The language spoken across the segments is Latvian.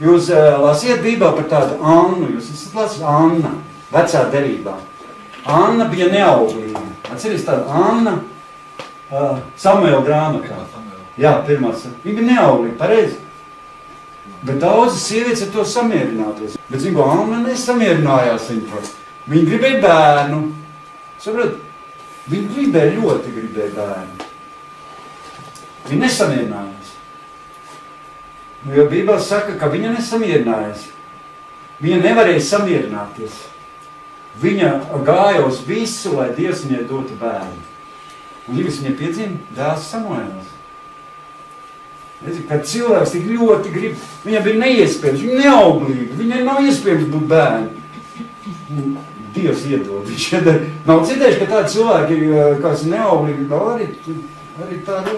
Jūs lasiet Bībelē par tādu Annu, jūs esat lasīt Anna, vecā derībā. Anna bija neauglīga. Atceries tādu Anna Samuela grāmatā. Jā, pirmās. Viņa bija neauglīga, pareizi. Bet daudzas sievietes ar to samierināties. Bet, zinu, Anna nesamierinājās viņu par. Viņa gribēja bērnu. Saprot, viņa ļoti gribēja bērnu. Viņa nesamierinājās. Jo Bībele saka, ka viņa nesamierinājās. Viņa nevarēja samierināties. Viņa gāja uz visu, lai Dievs viņai dotu bērnu. Un viņai piedzima dēls Samuēls. Kad cilvēks tik ļoti grib, viņai bija neiespējams, viņa neauglīga, viņai nav iespējams būt bērni. Dievs iedod. Nav citējuši, ka tādi cilvēki, kāds neauglīgi, arī tādi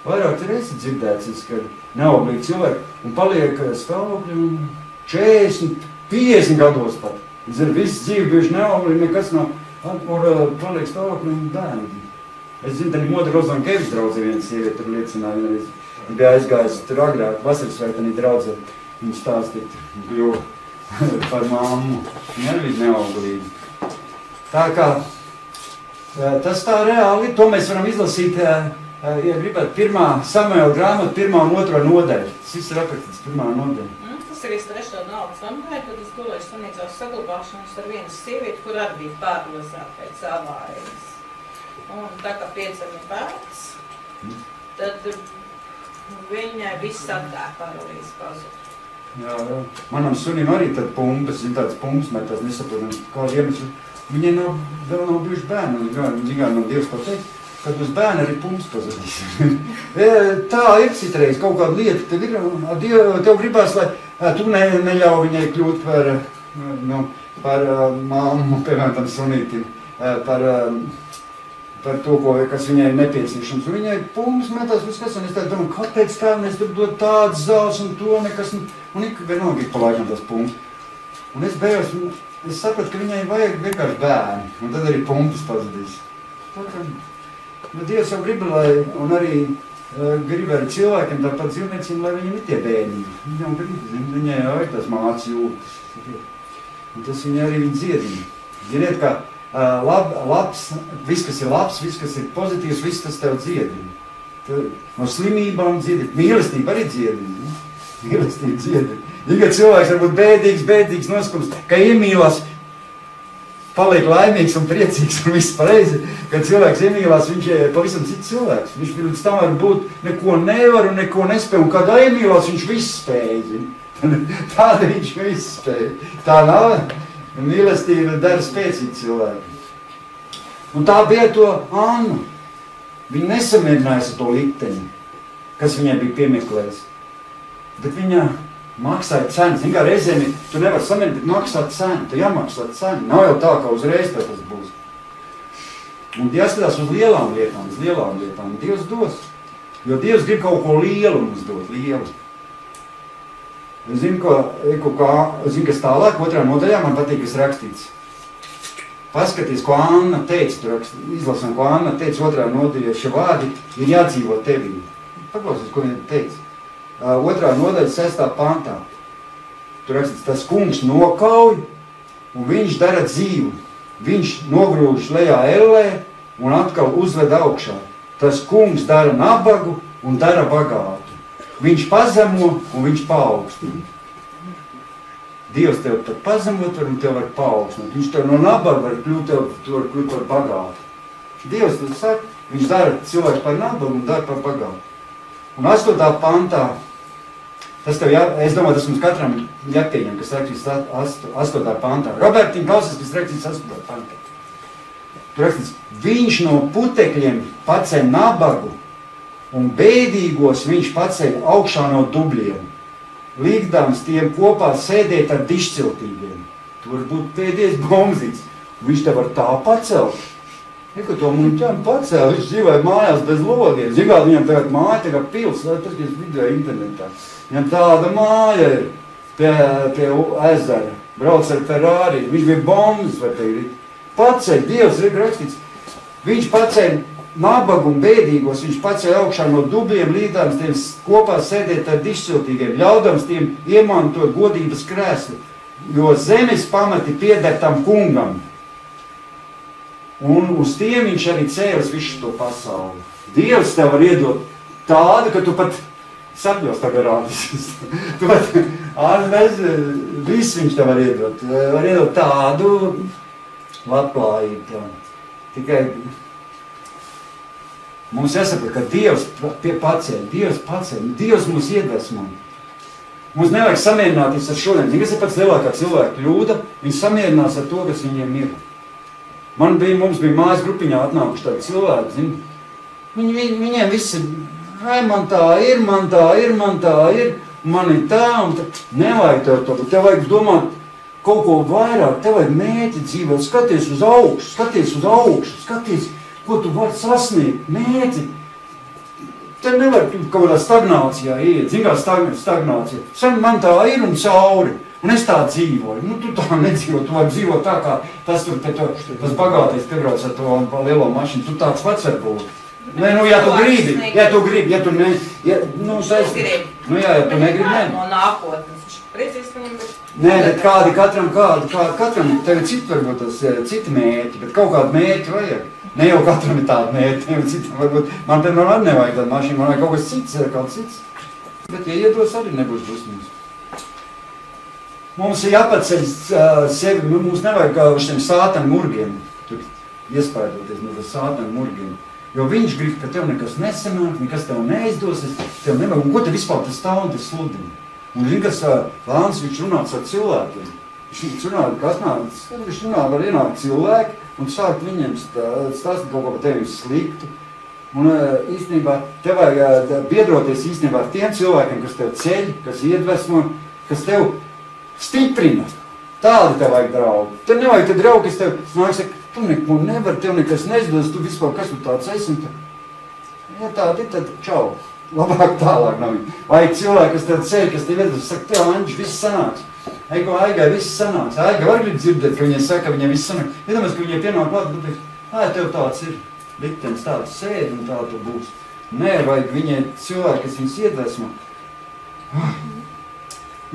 vairāk tur esi dzirdēts, ka neauglīgi cilvēki un paliek stāvokļi 40, 50 gados pat. Viss dzīve bijuši neauglīgi, nekas nav, kur paliek stāvokļi un bērni. Es zinu, tad Moda Rozankevičs draudze viena sieviete tur liecināja vienreiz. Viņa bija aizgājis tur agrāk, vasarasvētenī draudze, viņa stāstīt, kļuva par mammu. Viņa arī bija neauglīga. Tā kā tas tā reāli, to mēs varam izlasīt, ja gribat, 1. Samuela grāmata, 1. un 2. nodaļa. Tas viss ir aprakstīts 1. nodaļa. Tas ir 3. naudas Samuēla, tad es gulēju sanīcās saglabāšanas ar vienu sievieti, kur arī bija pārlozēta pēc avārijas. Un tā kā piedzima bērns, tad viņai viss atdēja paralīzi pazuda. Jā. Manam sunim arī tad pumpas, tāds pumpas metās, nesaprotam, kādu iemeslu. Viņai vēl nav bijuši bērni, viņa nav Dievs pateikt, kad uz bērni arī pumpas pazudīs. Tā ir citreiz, kaut kāda lieta, tev gribās, lai tu neļauj viņai kļūt par mammu, piemēram, tam sunītim, par to, kas viņai ir nepieciešams. Un viņai pumpas metās, viss kas, un es tā domāju, kāpēc tā, mēs tur dod tādas zāles un to nekas, un vienalga ir pa laikam tas pumpas. Un es beigās, es sapratu, ka viņai vajag vienkārši bērni, un tad arī pumpas pazudīs. Tā kā, Dievs jau grib, un arī grib arī cilvēkiem, tāpat dzīvniecīm, lai viņiem ir tie bērni. Viņi jau grib, viņai jau ir tas māc jūtas. Un tas viņai arī viņa dziedina. Ziniet, kā labs, viss, kas ir labs, viss, kas ir pozitīvs, viss tas tev dziedina. No slimībām dziedina, mīlestība arī dziedina. Mīlestība dziedina. Ja cilvēks var būt bēdīgs noskums, ka iemīlās, paliek laimīgs un priecīgs un viss pareizi. Kad cilvēks iemīlās, viņš ir pavisam cits cilvēks. Viņš līdz tam var būt neko nevar un neko nespēj. Un kad iemīlās, viņš viss spēj. Tāda viņš viss spēj. Tā nav. Mīlestība dara spēcīgi cilvēki. Un tā bija to Annu. Viņa nesamierinājas ar to likteni, kas viņai bija piemeklējis. Bet viņa maksāja cenu. Zin kā reizēm, tu nevar samierināt, bet maksāt cenu. Tu jāmaksā cenu. Nav jau tā, ka uzreiz tas būs. Un jāskatās uz lielām lietām. Dievs dos. Jo Dievs grib kaut ko lielu mums dot. Lielu. Es zinu, kas tālāk, 2. nodaļā man patīk, kas rakstīts. Paskaties, ko Anna teica, izlasām, ko Anna teica 2. nodaļā, šie vārdi ir jādzīvo tevī. Paklausies, ko viņa teica. 2. nodaļa 6. pantā. Tur rakstīts, tas kungs nokauj, un viņš dara dzīvu. Viņš nogrūž lejā ellē un atkal uzved augšā. Tas kungs dara nabagu un dara bagātu. Viņš pazemo un viņš paaugstina. Dievs tev pat pazemot var un tev var paaugstināt. Viņš tev no nabaga var kļūt par bagātu. Dievs tev saka, viņš dara cilvēku par nabagu un dara par bagātu. Un 8. pantā, tas tev es domāju, tas mums katram jāpieņem, kas rakstīts 8. pantā. Robertiņ klausies, kas rakstīts 8. pantā. Tur rakstīts, viņš no putekļiem paceļ nabagu, un bēdīgos viņš paceļ augšā no dubļiem, likdams tiem kopā sēdēt ar dišciltīgiem. Tu var būt pēdies bomzīts. Viņš te var tā pacelt. Ko to muļķām pacēl, viņš dzīvoja mājās bez logiem. Zigāt, viņam tagad māja, tagad pils, tas ir video internetā. Viņam tāda māja ir pie ezera, brauc ar Ferrari, viņš bija bombas, vai teikt. Paceļ, Dievs ir rakstīts. Viņš paceļ nabagu un bēdīgos viņš pacēla augšā no dubļiem, līdams tiem kopā sēdēt ar dišciltīgiem, ļaudams tiem iemantot godības krēslu, jo zemes pamati pieder tam kungam. Un uz tiem viņš arī cēlis visu to pasauli. Dievs tev var iedot tādu, ka tu pat sapļos tagad rādīs. Tu pat, viss viņš tev var iedot. Var iedot tādu labklājību. Tikai mums jāsaprot, ka Dievs paceļ, Dievs mūs iedvesmo. Mums nevajag samierināties ar šodien. Zini, kas ir pats lielākā cilvēka kļūda? Viņi samierinās ar to, kas viņiem ir. Mums bija mājas grupiņā atnākuši tādi cilvēki, zini. Viņiem visi ir, man tā ir, man ir tā, un tā. Nevajag tev to, tev vajag domāt kaut ko vairāk, tev vajag mēķi dzīvot, skaties uz augšu, skaties, ko tu vari sasniegt, mēķi. Tev nevar kaut kādā stagnācijā iet, zin kā stagnācija. Man tā ir un cauri, un es tā dzīvoju. Nu, tu tā nedzīvo, tu vari dzīvot tā, kā tas bagātais piebrauc ar to lielo mašīnu, tu tāds pats var būt. Nē, nu, ja tu gribi, ja tu ne, ja tu negribi, ne. No nākotnes, precīzi viņam, bet... Nē, bet katram, tev citi varbūt tas citi mērķi, bet kaut kādu mērķi vajag. Ne jau katram ir tāda mērķi, ne jau citam varbūt, man piemēram arī nevajag tādu mašīnu, man vajag kaut kas cits. Bet, ja iedos, arī nebūs dusmīgs. Mums ir jāpaceļ sevi, mums nevajag šiem sātanu murgiem, tur iespaidoties no sātanu murgiem. Jo viņš grib, ka tev nekas nesanāk, nekas tev neizdosies, tev nevajag, un ko te vispār tas stāv un tas sludina. Un zin, kas Lāns, viņš runāts ar cilvēkiem. Viņš runā, var ienākt cilvēki un sākt viņiem stāstīt kaut ko par tevi sliktu. Un īstenībā tev vajag biedroties īstenībā ar tiem cilvēkiem, kas tev ceļ, kas iedvesmo, kas tev stiprina. Tādi tev vajag draugi. Tev nevajag te draugi, kas tev nāk saka, tu neko nevar, tev nekas nezdos, tu vispār, kas tu tāds esi. Ja tādi, tad čau. Labāk tālāk nav viņa. Vajag cilvēki, kas tev ceļ, kas tev iedvesmo, saka, tev, Anģi, viss sanāks. Aigai viss sanāks. Aiga var grib dzirdēt, ka viņai saka, viņai viss sanāks. Iedomājies, ka viņai pienāk klāt, bet teiks, tev tāds ir. Liktenis tāds sēd un tā tu būs. Nē, vajag viņai cilvēki, kas viņas iedvesmo.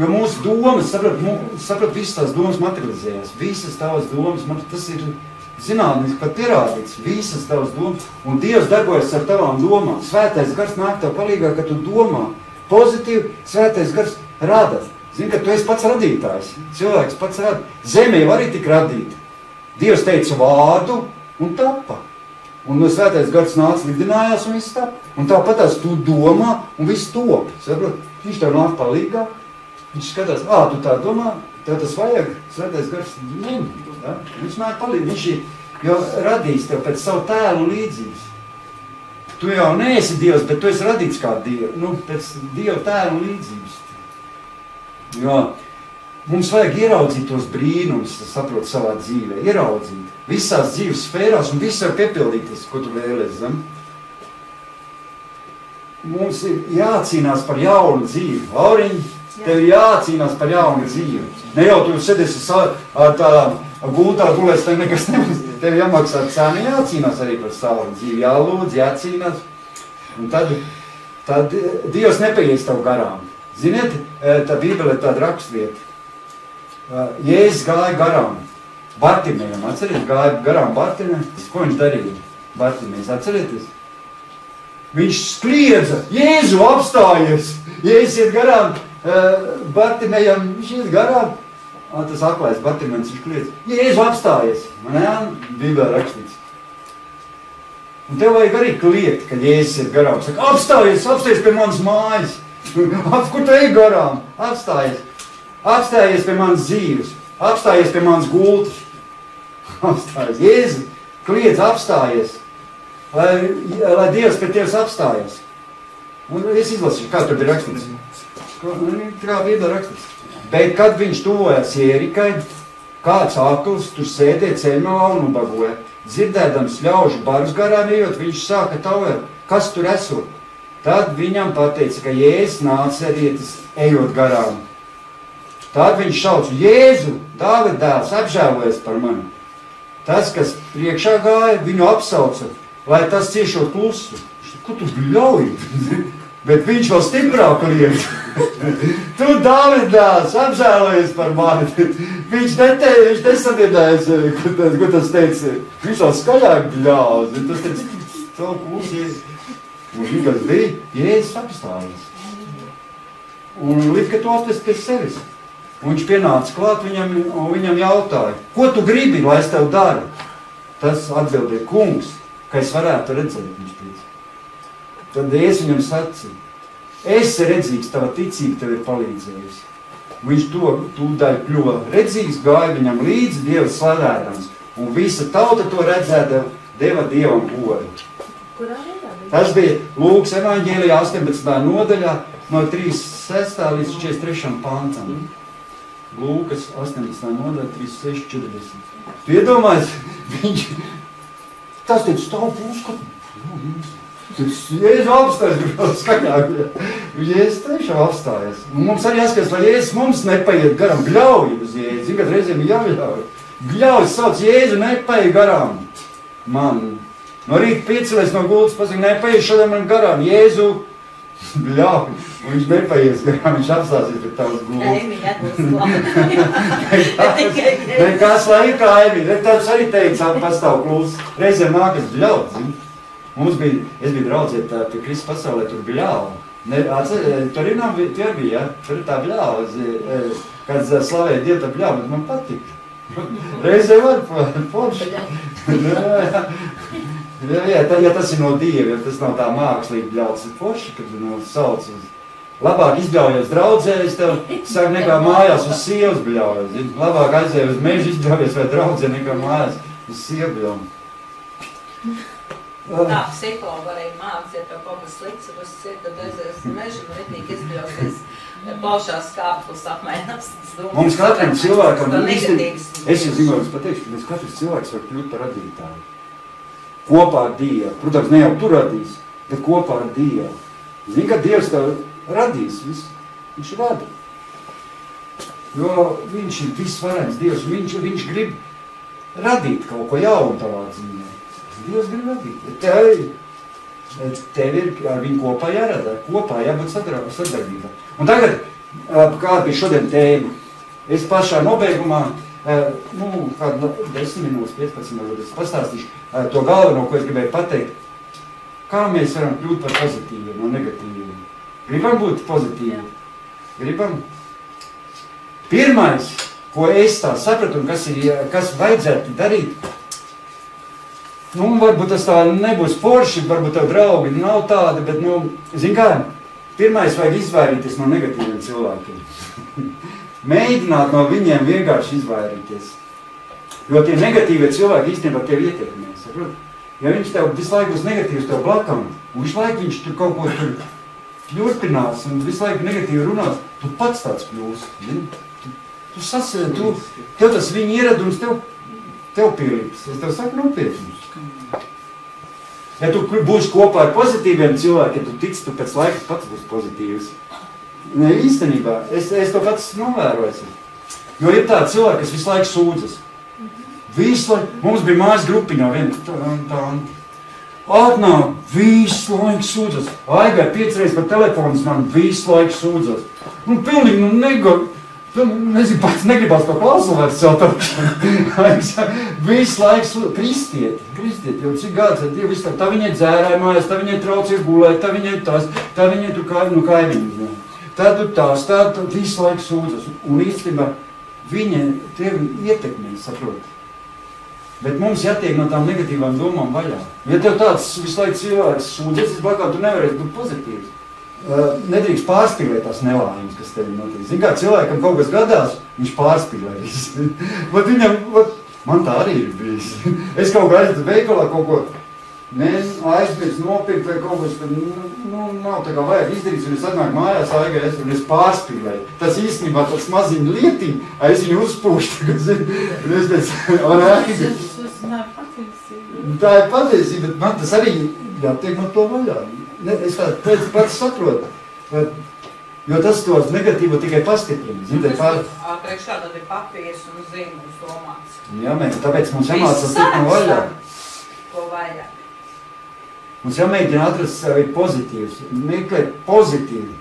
Jo mūsu domas, saprot, visas tās domas materializējās. Visas tavas domas, tas ir zinātniski pat pierādīts. Visas tavas domas. Un Dievs darbojas ar tavām domām. Svētais gars nāk tev palīgā, ka tu domā. Pozitīvi, svētais gars rada. Zini, ka tu esi pats radītājs. Cilvēks pats rada. Zemē var arī tik radīt. Dievs teica vārdu un tapa. Un no svētais gars nāca lidinājās un viss tapa. Un tāpatās tu domā un viss top. Saprot? Viņš tev nāk palīgā. Viņš skatās, tu tā domā, tev tas vajag, svētais gars ņem. Ja? Viņš nāk palīdz, viņš jau radīs tev pēc savu tēlu līdzības. Tu jau neesi Dievs, bet tu esi radīts kā Dievu, pēc Dieva tēlu līdzības. Jo mums vajag ieraudzīt tos brīnums, saprot, savā dzīvē, ieraudzīt. Visās dzīves sfērās un viss var piepildīties, ko tu vēlies, zem. Mums ir jācīnās par jaunu dzīvi. Lauriņ, tev ir jācīnās par jaunu dzīvi. Ne jau tu sēdies ar tādām gultā gulēs, tev nekas nebūs. Tev jāmaksā cēni, jācīnās arī par savu dzīvi. Jālūdz, jācīnās. Un tad Dievs nepaies tev garām. Ziniet, tā Bībele ir tāda rakstvieta. Jēzus gāja garām Bartimējam. Atcerieties, gāja garām Bartimējam. Ko viņš darīja? Bartimējs, atcerieties? Viņš kliedza, Jēzu apstājies. Jēzus iet garām Bartimējam, viņš iet garām. Tas aklais Bartimējs, viņš kliedza, Jēzu apstājies. Man Bībelē rakstīts. Un tev vajag arī kliegt, kad Jēzus iet garām. Saka, apstājies pie manas mājas. Kur tu ej garām? Apstājies pie manas dzīves. Apstājies pie manas gultas. Apstājies. Jēzu kliedz, apstājies. Lai Dievs pie tevis apstājies. Un es izlasīšu, kā tur ir rakstīts. Kā Bībelē rakstīts. Bet, kad viņš tuvojās Jērikai, kāds akls tur sēdēja ceļmalā un ubagoja. Dzirdēdams ļaužu barus garām ejot, viņš sāka taujāt, kas tur esot. Tad viņam pateica, ka Jēzus nācerietis ejot garām. Tad viņš šauca, Jēzu, Dāvida dēls, apžēlojies par mani. Tas, kas priekšā gāja, viņu apsauca. lai tas ciešot klusu. Ko tu bļauj? Bet viņš vēl stiprāk liek. Tu, Dāvidās, apžēlojies par mani. Viņš nesabiedājas, ko tas teica. Viņš vēl skaļāk bļauz. Tas teica, to klusies. Un viņš bija, Jēzus apstājies. Un lika to atvest pie sevis. Un viņš pienāca klāt viņam jautāja, ko tu gribi, lai es tev daru? Tas atbildēja, kungs, ka es varētu redzēt, viņš teica. Tad es viņam sacīju, esi redzīgs, tava ticība tev ir palīdzējusi. Viņš to tūdaļ kļuva redzīgs, gāja viņam līdzi Dievs slavējams. Un visa tauta to redzēja, deva Dievam godu. Tas bija Lūkas evaņģēlijā 18. nodaļā no 36. līdz 43. pantam. Lūkas 18. nodaļa 36-40. Tu iedomājies, viņš tas teica stāv puskatu. Jēzus apstājas, gribētu skaļāk. Jēzus tiešām apstājas. Un mums arī jāskatās, lai Jēzus mums nepaiet garām. Bļauj uz Jēzu. Zin, kad reizēm ir jābļauj. Bļauj, sauc Jēzu, nepaiet garām. Man. No rīta piecelies no gultas, pasaka, nepaiet šodien man garām. Jēzu, bļauj. Un viņš nepaies garām, viņš apstāsies pie tavas gultas. Nekas laikā, Eimī. Tāds arī teica, pastāv klūs. Reizēm nākas bļaut, zin. Es biju draudziet pie Kristus pasaulē, tur bļāva. Tur ir bija, ja? Tur ir tā bļāva. Kad slavēja Dievu, tā bļāva, bet man patika. Reizē var forši. Ja tas ir no Dieva, ja tas nav tā mākslīgi bļauts, ir forši, kad sauc uz. Labāk izbļaujies draudzē, es tev saku, nekā mājās uz sievas bļaujies. Labāk aizēju uz mežu izbļaujies vai draudzē, nekā mājās uz sievu bļaujies. Tā psihologa arī māca, ja tev kaut kas slikts, tad aizies mežu un ritīgi izbļausies plaušās skāpus apmainās. Mums katram cilvēkam es jau zinu, es pateikšu, ka mēs katrs cilvēks var kļūt par radītāju. Kopā ar Dievu. Protams, ne jau tu radīs, bet kopā ar Dievu. Zini, ka Dievs tev radīs visu. Viņš rada. Jo viņš ir visvarens Dievs. Viņš grib radīt kaut ko jaunu tavā dzīvē. Dievs grib radīt. Tev ir ar viņu kopā jārada. Kopā jābūt sadarbībā. Un tagad, kāda bija šodien tēma? Es pašā nobeigumā, kādu 10 minūtes, 15 minūtes pastāstīšu to galveno, ko es gribēju pateikt. Kā mēs varam kļūt par pozitīviem un negatīviem? Gribam būt pozitīvi? Gribam? Pirmais, ko es tā sapratu un kas vajadzētu darīt, varbūt tas tā nebūs forši, varbūt tev draugi nav tādi, bet, zin kā, pirmais vajag izvairīties no negatīviem cilvēkiem. Mēģināt no viņiem vienkārši izvairīties. Jo tie negatīvie cilvēki īstenībā tev ietekmē, saprot? Ja viņš tev visu laiku būs negatīvs tev blakam, un visu laiku viņš tur kaut ko tur ļurpinās un visu laiku negatīvi runās, tu pats tāds kļūsi. Tu sasēdi, tev tas viņa ieradums tev pielips. Es tev saku nopietnus. Ja tu būsi kopā ar pozitīviem cilvēkiem, tu tici, tu pēc laika pats būs pozitīvs. Ne, īstenībā, es to pats novēroju. Jo ir tādi cilvēki, kas visu laiku sūdzas. Visu laiku, mums bija mājas grupiņā viena atnāk, visu laiku sūdzas. Aigai 5 reizes par telefonu man visu laiku sūdzas. Pilnīgi, nezinu, pats negribās to klausu vairs celtāt. Visu laiku kristieti, jau cik gads, tā viņai dzērāja mājās, tā viņai traucīja gulēt, tā viņai tas, tā viņai tur kaimiņi. Tā tur tās, tā visu laiku sūdzas. Un īstenībā viņa tevi ietekmē, saprot. Bet mums jātiek no tām negatīvām domām vaļā. Ja tev tāds visu laiku cilvēks sūdzas, tu nevarēsi būt pozitīvs. Nedrīkst pārspīlēt tās nelaimes, kas tevi notiek. Zin kā cilvēkam kaut kas gadās, viņš pārspīlē visu. Man tā arī ir bijis. Es kaut kā aizdevu veikalā kaut ko aizmirst nopirkt vai kaut kas, nav tā kā vajag izdarīt, un es atnāku mājās Aigai, un es pārspīlēju. Tas īstenībā tāds maziņa lietiņa, es viņu uzpūšu, un es pēc... Tā ir patiesība, bet man tas arī jātiek no to vaļā. Es pats saprotu, jo tas tos negatīvo tikai pastiprina. Priekšā tad ir papīrs un zīmuls domāts. Jā, tāpēc mums jāmācās tiek no vaļā. Ko vajag. Mums jāmēģina atrast sevi pozitīvs, meklēt pozitīvi.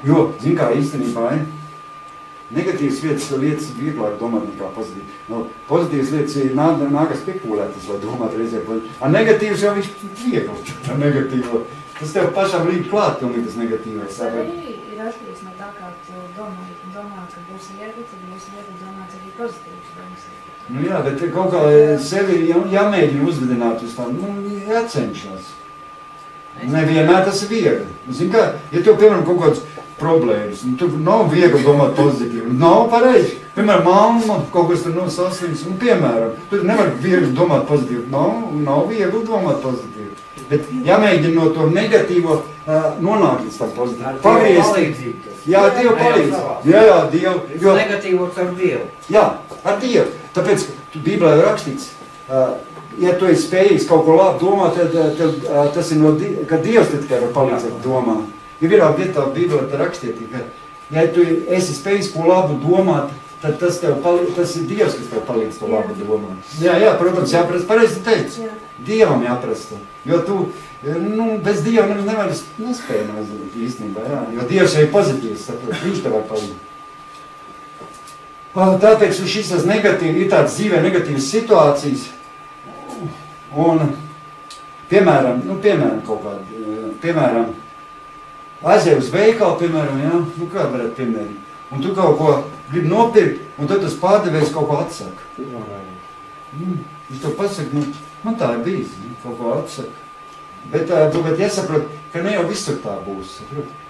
Jo, zin kā, īstenībā, negatīvas lietas vieglāk domāt nekā pozitīvi. No, pozitīvas lietas ir nākas spekulētas, lai domāt reizē pozitīvi. A negatīvs jau viņš viegli, tā negatīvo. Tas tev pašam līdz klāt, tas negatīvais. Tas arī ir atšķirīgs no tā, kā tu domā, ka būs viegli, tad būs viegli domāt arī pozitīvs domas. Nu jā, bet kaut kā sevi jāmēģina uzvedināt uz tādu, jācenšas. Nevienmēr tas ir viegli. Zin kā, ja tev, piemēram, kaut kāds problēmas, tur nav viegli domāt pozitīvi, nav pareizi. Piemēram, mamma kaut kas tur saslims, piemēram, tur nevar viegli domāt pozitīvi, nav viegli domāt pozitīvi. Bet jāmēģina no to negatīvo nonākt līdz tam pozitīvi. Palīdzību. Jā, Dievu palīdzību. Jā, Dievu. Jo negatīvo ar Dievu. Jā, ar Dievu. Tāpēc Bībelē ir rakstīts, ja tu esi spējīgs kaut ko labi domāt, tad tas ir ka Dievs tikai var palīdzēt domāt. Ja vienā vietā Bībelē rakstiet, ka ja tu esi spējīgs ko labu domāt, tad tas ir Dievs, kas tev palīdz to labu domāt. Jā, protams, jāprast, pareizi teicu. Dievam jāprast. Jo tu, bez Dieva nevar nespēj īstenībā, jā. Jo Dievs jau ir pozitīvs, saprot, viņš tev var palīdz. Tāpēc šis ir tāds dzīvē negatīvas situācijas. Un, piemēram, kaut kādi, aizēj uz veikalu, piemēram, jā, kā varētu piemēram. Un tu kaut ko gribi nopirkt, un tad tas pārdevējs kaut ko atsaka. Viņš to pasaka, man tā ir bijis, kaut ko atsaka. Bet jāsaprot, ka ne jau visur tā būs.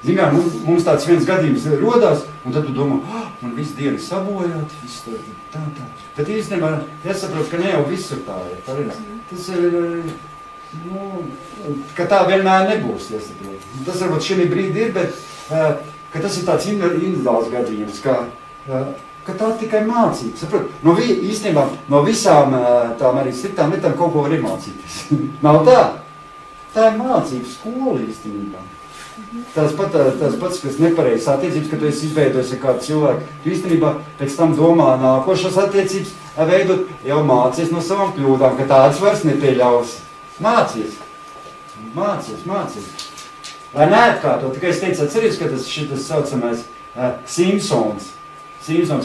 Zinām, mums tāds viens gadījums rodās, un tad tu domā, man viss diena ir sabojāt, viss tā. Bet īstenībā jāsaprot, ka ne jau visur tā ir. Tas ir, ka tā vienmēr nebūs, jāsaprot. Tas varbūt šī brīdi ir, bet ka tas ir tāds individuāls gadījums, ka tā tikai mācība. Saprot, īstenībā no visām tām arī sliktām lietām kaut ko var iemācīties. Nav tā? Tā ir mācība skola īstenībā. Tas pats, kas nepareizs attiecības, ka tu esi izveidojis ar kādu cilvēku. Tu īstenībā pēc tam domā nākošas attiecības veidot, jau mācies no savām kļūdām, ka tādas vairs nepieļaus. Mācies. Lai neatkārto, tikai es teicu, atceries, ka tas šitas saucamais Simpsons,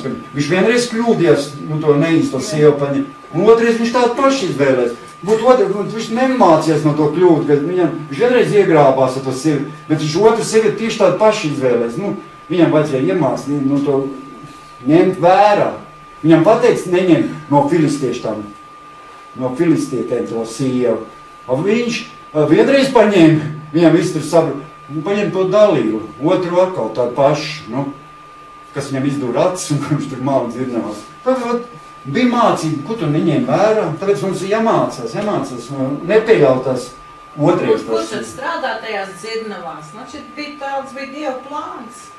kad viņš vienreiz kļūdies, to neīsto sievu paņem, un otrais viņš tādu paši izvēlēs. Viņš nemācies no to kļūdu, ka viņš vienreiz iegrābās ar to sievi, bet viņš otru sievi tieši tādu paši izvēlēs. Viņam vajadzēja iemācīt, to ņemt vērā. Viņam pateiks, neņem no filistietēm to sievu. Viņš vienreiz paņēma, viņam viss tur saprot, paņem to dalību, otru atkal tādu pašu, kas viņam izdūra acis un viņš tur māli dzirdinās. Bija mācība, ko tu neņem vērā, tāpēc mums ir jāmācās, nepieļautās otrais. Kur tad strādā tajās dzirnavās? Šeit bija Dieva plāns.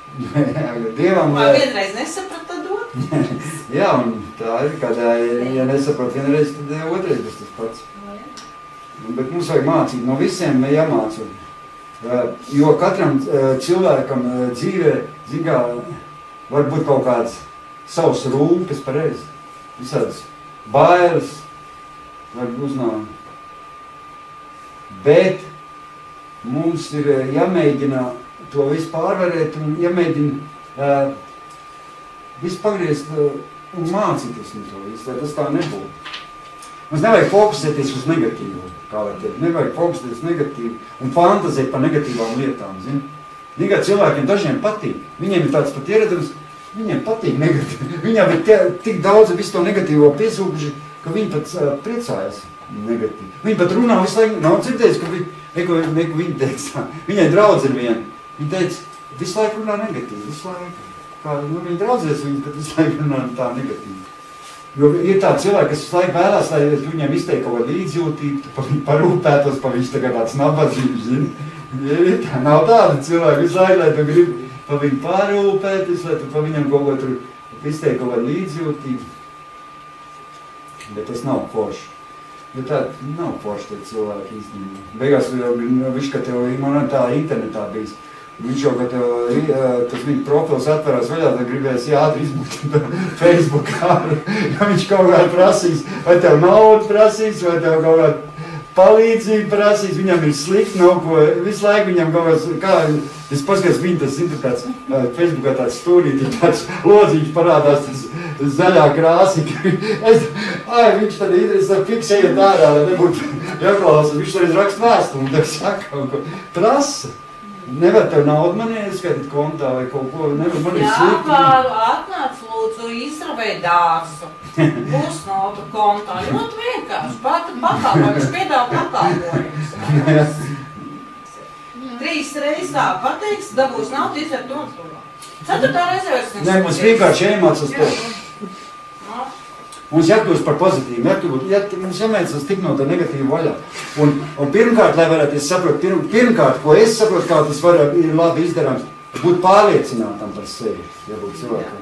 Dievam... vienreiz nesaprat, tad otrais. Jā, un tā ir, kad ja nesaprat vienreiz, tad otrais būs tas pats. Bet mums vajag mācīt, no visiem jāmācīt. Jo katram cilvēkam dzīvē, var būt kaut kāds savs rūpes pareizi. Visādas bailes, var uznākt. Bet mums ir jāmēģina to visu pārvarēt un jāmēģina visu pagriezt un mācīties no to visu, lai tas tā nebūtu. Mums nevajag fokusēties uz negatīvu, kā var teikt. Nevajag fokusēties uz negatīvu un fantazēt par negatīvām lietām, Tikai cilvēkiem dažiem patīk. Viņiem ir tāds pat ieradums, viņiem patīk negatīvi. Viņam ir tik daudz visu to negatīvo piesūkuši, ka viņi pat priecājas negatīvi. Viņi pat runā visu laiku, nav dzirdējis, ka viņi teica, viņai draudz ir viena. Viņa teica, visu laiku runā negatīvi, visu laiku. Viņi draudzēs viņu, bet visu laiku runā tā negatīvi. Jo ir tādi cilvēki, kas visu laiku vēlās, lai viņiem izteiktu kaut kādu līdzjūtību, pa viņu parūpētos, pa viņš tagad tāds nabadzīgs, Nav tāda cilvēka visu laiku, lai tu gribi pa viņu pārūpēties, lai tu pa viņam kaut ko tur izteikti kaut kādu līdzjūtību. Bet tas nav forši. Jo tā nav forši tie cilvēki īstenībā. Beigās viņš, ka tev tā internetā bijis. Viņš jau, ka tev tas viņa profils atverās vaļā, tad gribēs ātri izbūt Facebookā. Ja viņš kaut kādā prasīs, vai tev naudu prasīs, vai tev kaut kādā palīdzību prasīs, viņam ir slikti, nav ko, visu laiku viņam kaut kas, kā, es paskatās, viņa tas ir tāds, Facebookā tāds stūrīti, tāds lodziņš parādās, tas zaļā krāsi, viņš tad fiksējot ārā, lai nebūtu jāklausas, viņš arī raksta vēstumu, tad saka kaut ko, prasa. Nevar tev naudu man ieskaitīt kontā vai kaut ko, nevar man ir slikti. Jā, atnāc lūdzu, izravē dārzu. Būs nauda kontā. Ļoti vienkārši. Pakalpojums, piedāvā pakalpojums. 3 reizes tā pateiks, dabūs naudu, izver to un to. 4. reizē vairs nesūties. Nē, mums vienkārši iemācās to. Mums jākļūst par pozitīvu, mums jāmēcās tik no tā negatīvu vaļā. Un pirmkārt, lai varētu, es saprotu, pirmkārt, ko es saprotu, kā tas ir labi izdarāms, būt pārliecinātam par sevi, ja būtu cilvēkam.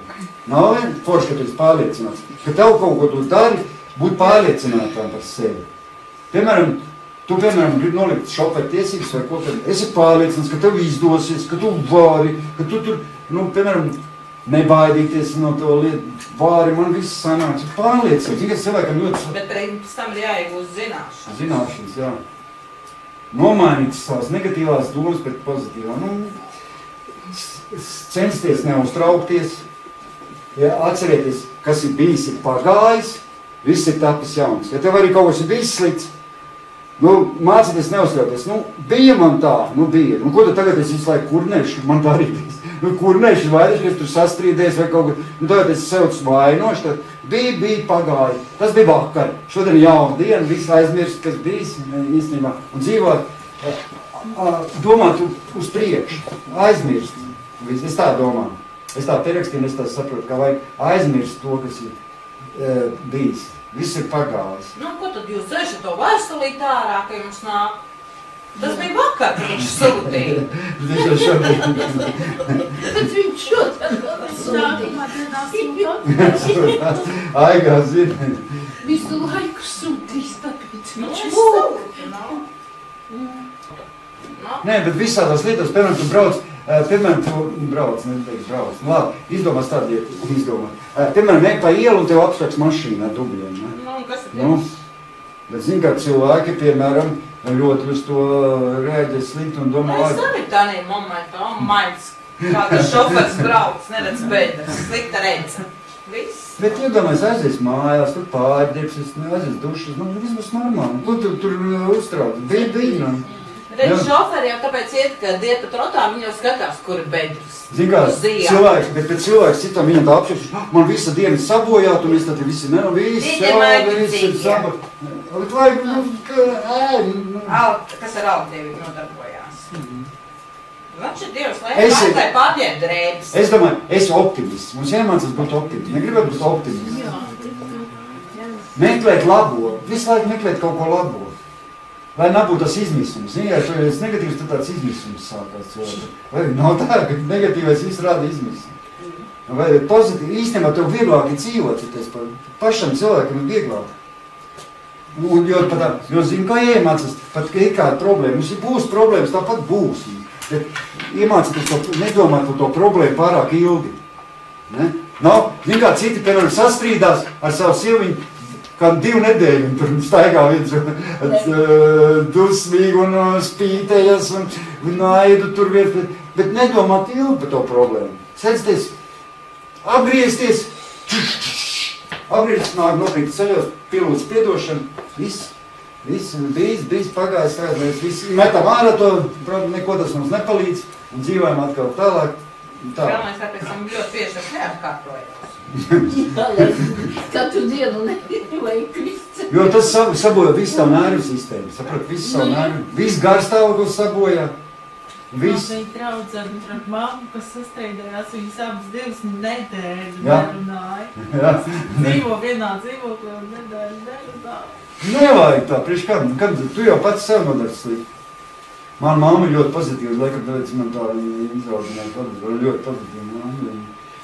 Nav forši, ka tu esi pārliecināts, ka tev kaut ko tu dari, būt pārliecinātam par sevi. Piemēram, tu, gribi nolikt šoferu tiesības vai ko tad, esi pārliecināts, ka tev izdosies, ka tu vari, ka tu tur, piemēram, nebaidīties no to lietu, vāri, man viss sanāks, pārliecības. Tikai cilvēkam ļoti... Bet pēc tam ir jāiegūst zināšanas. Zināšanas, jā. Nomainīt savas negatīvās domas pret pozitīvām. Censties neuztraukties, ja, atcerieties, kas ir bijis, ir pagājis, viss ir tapis jauns. Ja tev arī kaut kas ir bijis slikts, mācīties neuztraukties. Bija man tā, bija. Ko tad tagad es visu laiku kurnēšu, man tā arī bijis. Kurnēšu vairāk, ka es tur sastrīdēs vai kaut ko, tagad es sev vainošu, tad bija pagāja. Tas bija vakar. Šodien jauna diena, viss aizmirst, kas bijis, īstenībā. Un dzīvot, domāt uz priekšu, aizmirst. Es tā domāju. Es tā pierakstīju, es tā saprotu, ka vajag aizmirst to, kas ir bijis. Viss ir pagājis. Ko tad jūs dzēšat to vēstulīt ārā, ka jums nāk? Tas bija vakar, ka viņš sūtīja. Viņš jau šodien. Bet viņš sūtīja. Aigā zina. Visu laiku sūtīs, tāpēc viņš sūtīja. Nē, bet visādās lietās, piemēram, tu brauc, labi, izdomās tādu lietu, Piemēram, ne pa ielu un tev apsveiks mašīna ar dubļiem, ne? Kas ir? Bet zini, kā cilvēki, piemēram, ļoti uz to rēģē slikti un domā... Es arī tādā momentā, kā tas šofers brauc, neredz beidas, slikta redze. Viss. Bet iedomājies, aizies mājās, tur pārdiepsies, aizies dušas, vismaz normāli. Ko tu tur uztrauc? Bija. Redz, šoferi jau tāpēc iet, kad iet pa trotām, viņi jau skatās, kur ir bedres. Zini kā, cilvēks, bet pēc cilvēks citam viņam tā apšķirš, man visa diena sabojāt, un es tad visi ir sabojāt. Bet vajag, kas ar Aldievi nodarbojās? Viņš ir Dievs, lai pārģēr drēbes. Es domāju, es optimists. Mums jāmācās būt optimists. Negribētu būt optimists. Meklēt labo. Visu laiku meklēt kaut ko labo. Lai nebūtu tas izmisums. Ja tu esi negatīvs, tad tāds izmisums sākās cilvēku. Vai nav tā, ka negatīvais viss rāda izmismu. Vai pozitīvi, īstenībā tev vieglāk ir dzīvot, pašam cilvēkam ir vieglāk. Jo zinu, kā iemācās, pat ka ir kāda problēma. Mums būs problēmas, tāpat būs. Bet iemācīties to, nedomāt par to problēmu pārāk ilgi. Nav, zinu, kā citi, piemēram, sastrīdās ar savu silviņu, kā 2 nedēļu, un tur staigā viens dusmīgi un spītējas un naidu tur viet, bet nedomāt ilgi par to problēmu. Censties apgriezties, nāk nokrīt ceļos, pilūts piedošanu, viss bijis pagājis, mēs visi metam ārā to, neko tas mums nepalīdz, un dzīvojam atkal tālāk. Galvenais, tāpēc tam ļoti bieži tas neatkārtojās. Katru dienu nevajag krist. Jo tas sabojā visu tā nervu sistēmu, saprot, visu savu nervu, visu garstāvoklis sabojā. Man bija draudzene ar mammu, kas sastrīdējās, viņas abas 2 nedēļas nerunāja. Dzīvo vienā dzīvoklī un nedēļas nerunāja. Nevajag tā, priekš kad tu jau pats sev nodars slikti. Man mamma ir ļoti pozitīva, laikam, tāpēc man tā izaudzināja pozitīva, ļoti pozitīva mamma.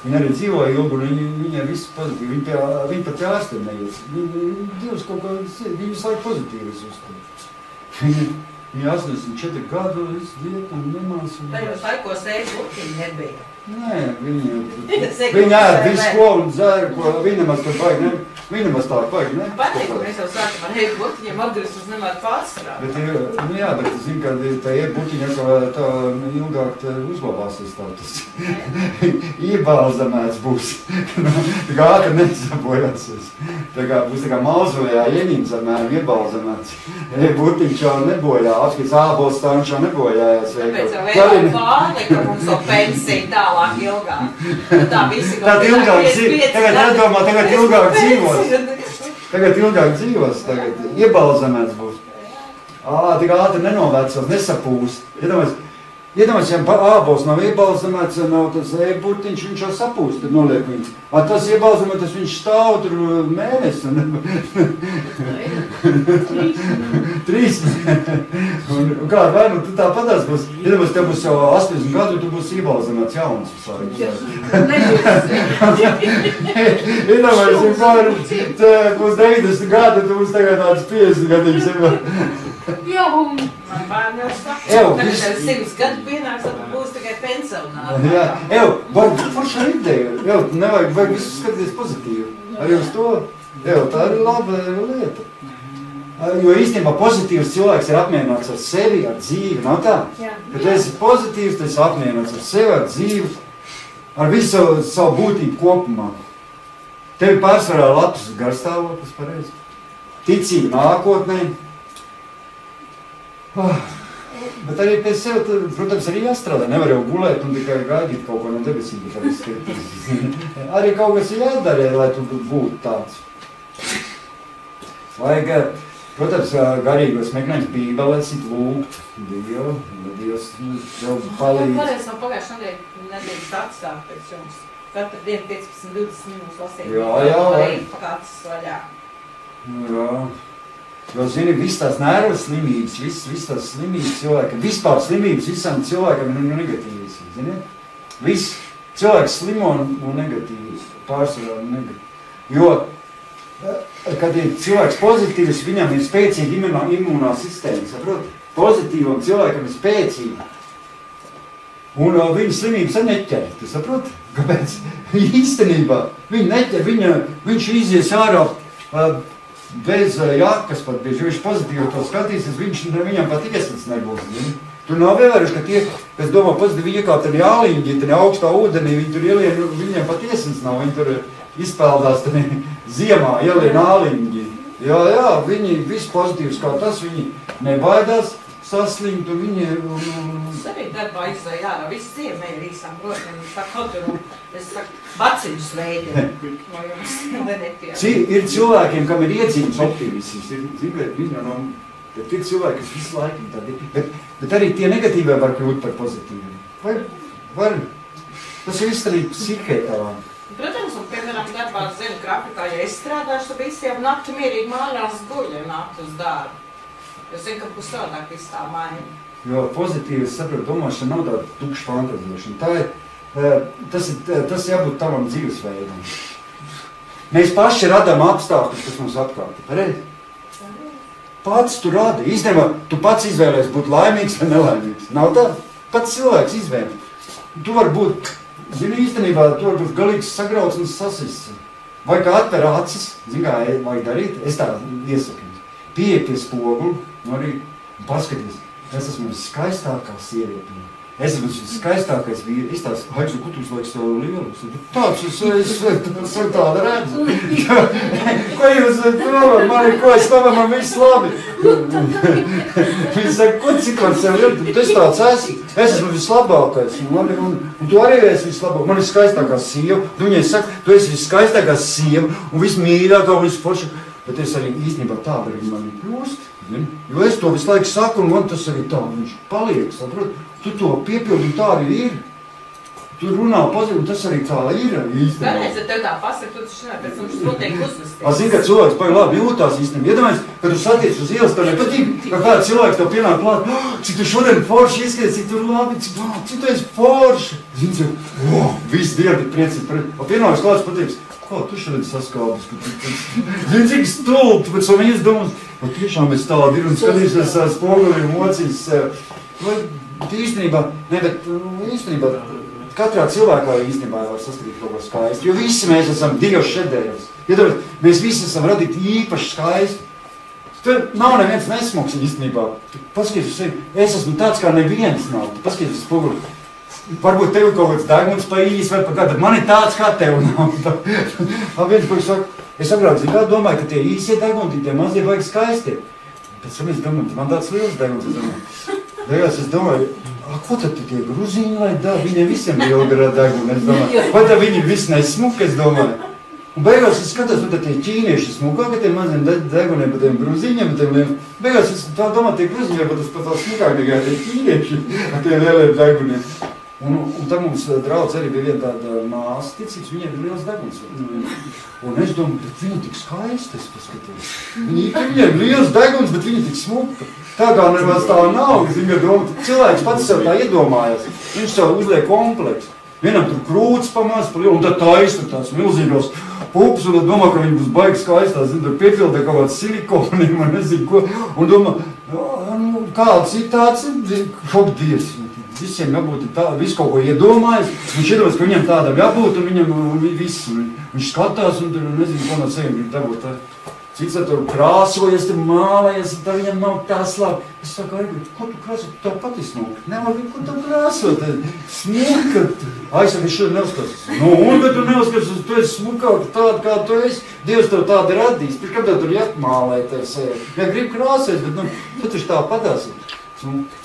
Viņa arī dzīvoja ilgi, un viņa ir visu pozitīvi. Viņa pat ārstiem neies. Dievs kaut kā, viņa visu laiku pozitīvi uzskata. Viņa 84 gadu, visu lietu un nemās. Tajos laikos ēst burtiņi nebija. Nē, viņi ēd visu ko un dzēra, ko viņi nemaz tur baigi ne. Viņi nemaz tā baigi ne. Patīk, ka mēs jau sākam ar heidu butiņiem atgrieztus nemār pārstrādāt. Bet, jā, bet es zinu, ka tā iet butiņa, ka tā ilgāk uzglabāsies tā tas. Iebalzamēts būs. Tā kā ātri nesabojāsies. Tā kā būs tā kā mauzolejā ieņīms apmēram iebalzamēts. Butiņš jau nebojā, apskats ābols tā viņš jau nebojājās. Tāpēc jau vēl pārlika mums to pensiju tālāk ilgāk. Tā visi Tagad ilgāk dzīvos. Tagad ilgāk dzīvos, tagad iebalzamēts būs. Tik ātri nenovecos, nesapūst. Iedomājies, ja ābols nav iebalzamēts, ja nav tas e-burtiņš, viņš jau sapūst, tad noliek viņu. Tas iebalzamēts, viņš stāv tur mēnesi. 3. Un kā, vai nu tu tā padās būs, iedomājies, tev būs jau 80 gadu, tu būs iebalzamēts jauns. Iedomājies, ja būs 90 gadu, tu būs tagad tāds 50 gadīgs. Man bērni jau saka, ka tev 100 gadu pienāks, tad būs tikai pensionāri. Jā, forša ar ideju. Nevajag visu skatīties pozitīvi. Arī uz to, tā ir laba lieta. Jo īstenībā pozitīvs cilvēks ir apmierināts ar sevi, ar dzīvi, nav tā? Kad tu esi pozitīvs, tu esi apmierināts ar sevi, ar dzīvi, ar visu savu būtību kopumā. Tevi pārsvarā labs garstāvoklis, pareizi. Ticība nākotnē. Bet arī pēc sev, protams, arī jāstrādā. Nevar jau gulēt un tikai gaidīt kaut ko no debesīm. Arī kaut kas jādara, lai tu būtu tāds. Vajag, protams, garīgos meklējums bībelēs ir lūgt Dievu, Dievs jau palīdz. Pareiz nav pagājuši nedēļas atstāt pēc jums. Katru dienu 15-20 minūtes lasīt. Jā. Kāds vaļā. Jā. Jo, zini, viss tās nervas slimības, viss tās slimības cilvēkam, vispār slimības visam cilvēkam ir negatīvas, zini? Viss cilvēks slimo un negatīvi, pārsvarā negatīvi. Jo, kad ir cilvēks pozitīvs, viņam ir spēcīga imunā sistēma, saprot? Pozitīvam cilvēkam ir spēcīga. Un viņa slimības neķer, tu saprot? Kāpēc? Īstenībā viņa neķer, viņš izies ārā bez jakas pat bieži, viņš pozitīvi to skatīsies, viņam pat iesats nebūs. Tur nav vēlēruši, ka tie, kas domā pozitīvi iekāpt arī āliņģi, tad augstā ūdenī, viņi tur ielien, viņam pat iesats nav, viņi tur izpeldās ziemā, ielien āliņģi. Jā, viņi visi pozitīvs kā tas, viņi nebaidās saslimt, un viņi... Es arī darbā izvēju ārā, visi ziemē ir īsām protiem, tā kaut tur, es saku, baciņus veidi, no jums nenetiek. Ir cilvēkiem, kam ir iedzīmes optimisms, bet ir cilvēki, kas visu laiku tādi, bet arī tie negatīvie var kļūt par pozitīviem. Var, tas ir viss arī psihē tavā. Protams, un piemēram darbā zinu grafikā, ja es strādāšu, tad visi jau nakti mierīgi mājās guļ, nākt uz darbu. Es zinu, ka būs savādāk viss tā maina. Jo pozitīvi, es saprotu, domāšana nav tāda tukša fantazēšana. Tas jābūt tavam dzīvesveidam. Mēs paši radām apstākļus, kas mums apkārt. Pareizi? Pats tu radi. Īstenībā, tu pats izvēlēs būt laimīgs vai nelaimīgs. Nav tā? Pats cilvēks izvēle. Tu vari būt, zini, īstenībā, tu vari būt galīgs sagrauts un sasists. Vai kā atver acis, zini, kā vajag darīt, es tā iesaku. Pieeja pie spoguli, arī paskaties, es esmu skaistākā sieviete. Es esmu skaistākais vīri. Es tās haidzu kutus laiks savu lielu. Tāds es tāda redzu. Ko jūs domājat? Man ir ko, es domāju, man viss labi. Viņi saka, ko cikot sev lielu? Es tāds esmu. Es esmu vislabākais. Un tu arī esi vislabāk. Man ir skaistākā sieva. Tu viņai saka, tu esi viskaistākā sieva un vismīļākā un visforša. Bet es arī īstenībā tāda arī mani kļūst. Jo es to visu laiku saku, un man tas arī tā, viņš paliek, saprot? Tu to piepildi, un tā arī ir. Tu runā pozitīvi, un tas arī tā ir īstenībā. Vēlreiz, ja tev tā pasaka, tu taču pēc tam šis noteikti uzvesties. Zini, ka cilvēks baigi labi jūtās īstenībā. Iedomājies, kad tu satiec uz ielas, tev nepatīk, ka kāds cilvēks tev pienāk klāt, cik tu šodien forši izskaties, cik tu labi, cik tu esi forši. Zini, visu dienu ir priecīgi. Un pienāks klāts pateiks, ko tu šodien saskābis? Zini, cik stulbi, bet savu izdomus. Un tiešām es tādi ir un skatīsies spoguli un mocīs sev. Īstenībā, katrā cilvēkā īstenībā var saskatīt kaut ko skaistu, jo visi mēs esam Dieva šedevrs. Mēs visi esam radīti īpaši skaisti. Tur nav neviens nesmuks īstenībā. Paskaties uz sevi, es esmu tāds, kā neviens nav. Paskaties uz spoguli. Varbūt tev kaut kāds deguns pa īsi vai pa kādu, bet man ir tāds, kā tev nav. Viens puisis saka, es agrāk kā domāju, ka tie īsie deguni, tie mazie vajag skaisti. Pēc tam es domāju, man tāds liels deguns. Es domāju, ko tad tie gruzīņi lai dara? Viņiem visiem ir ilgarā deguni, es domāju. Vai tad viņi visi nesmuki, es domāju. Un beigās es skatos, ka tie ķīnieši smukāk, ka tie maziem deguniem, pa tiem gruzīņiem, pa tiem lieliem. Beigās es tā domāju, tie gruzīņi, bet tas pat tā smukāk tikai tie ķīnieši ar tiem lieliem deguniem. Un tad mums draudz arī bija viena tāda māsa, ticīgs, viņiem ir liels deguns. Un es domāju, bet viņa tik skaista, es paskatos. Viņiem ir liels deguns, bet viņa tik smuka. Tā kā nevās tā nav, kas viņa domā, cilvēks pats sev tā iedomājas. Viņš sev uzliek kompleksu. Vienam tur krūts pamās, un tad taisa tās milzīgos pupas, un tad domā, ka viņi būs baigi skaistās. Tur piepildē kaut kāds silikoniem, un nezinu ko. Un domā, kāds ir tāds, kaut dievs. Visiem jābūt tā, visu kaut ko iedomājas, viņš iedomājas, ka viņam tādam jābūt, un viņam viss, viņš skatās, un tur nezinu, ko no sevi grib dabūt. Cits tur krāsojas, tur mālējas, un tā viņam nav tā slāp. Es saku, Aigri, ko tu krāso? Tā pati smuka. Nevajag, ko tu krāsot? Smuka. Aizsaka, es šodien neuzskatos. Un, bet tu neuzskatos, tu esi smukāk tāda, kā tu esi. Dievs tev tāda radīs. Pirms kādā tur jāmālē tev sevi. Ja grib krāsēt, bet tu taču tā padās.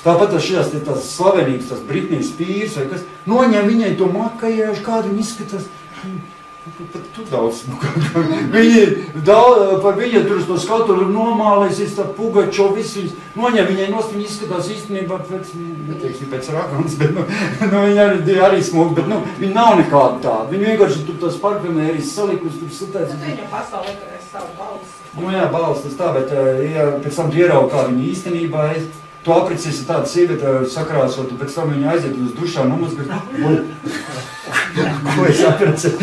Tāpat šajās tās slavenības, tās Britney Spears vai kas, noņem viņai to makajāžu, kādu viņi izskatās. Pat tu daudz smukāk. Viņa tur uz to skatu nomālēsies, tā Pugačo, viss viņas, noņem viņai nost, viņa izskatās īstenībā pēc Ragans, bet viņa arī smuk, bet viņa nav nekāda tāda. Viņa vienkārši tur tās parfumērijas salikus, tur satēc. Bet viņa pasaulē karēs savu balsi. Jā, balsi tas tā, bet pēc tam tu ieraugi, kā viņa īstenībā ir. Tu aprecies ar tādu sievieti sakrāsot, un pēc tam viņa aiziet uz dušā nomazgat. Ko es aprecēju?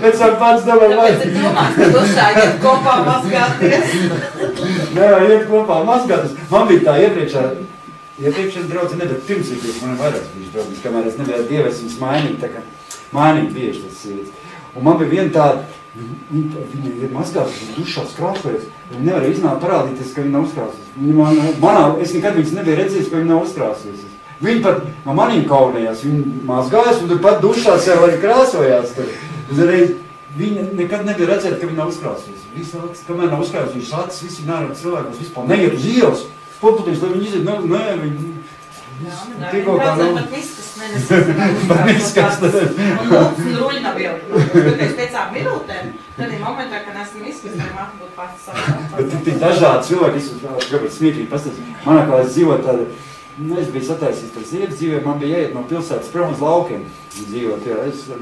Pēc tam pats domāju, vai... Tāpēc ir domās, ka dušā iet kopā mazgāties. Nē, iet kopā mazgāties. Man bija tā iepriekšējā draudze, ne, bet pirms iepriekš man ir vairāks bijuši draudzes, kamēr es nebiju Dievs viņas mainīt, tā kā mainīt bieži tas sievietes. Un man bija viena tāda, viņa ir mazgātas, dušās krāsojas. Viņa nevar iznākt parādīties, ka viņa nav uzkrāsojas. Es nekad viņas nebiju redzējis, ka viņa nav uzkrāsojas. Viņa pat no manīm kaunējās, viņa mazgājas un tur pat dušās jau arī krāsojās. Viņa nekad nebija redzēt, ka viņa nav uzkrāsojas. Visi acis, kamēr nav uzkrāsojas, viņas acis, visi nārāk cilvēkos vispār neiet uz ielas. Poputīs, lai viņi iziet, viņi... Tikko kā nav... Pat viskas. Un lūdzu, ruļi nav jau. Pēc 5 minūtēm, tad ir momentā, kad esam izskatīt, lai māku būtu pats savā. Bet tik dažādi cilvēki, kāpēc smieklīgi pastāstīt. Manā kā es dzīvoju tāda, es biju sataisījis par ziedas dzīvē, man bija jāiet no pilsētas prom uz laukiem dzīvot.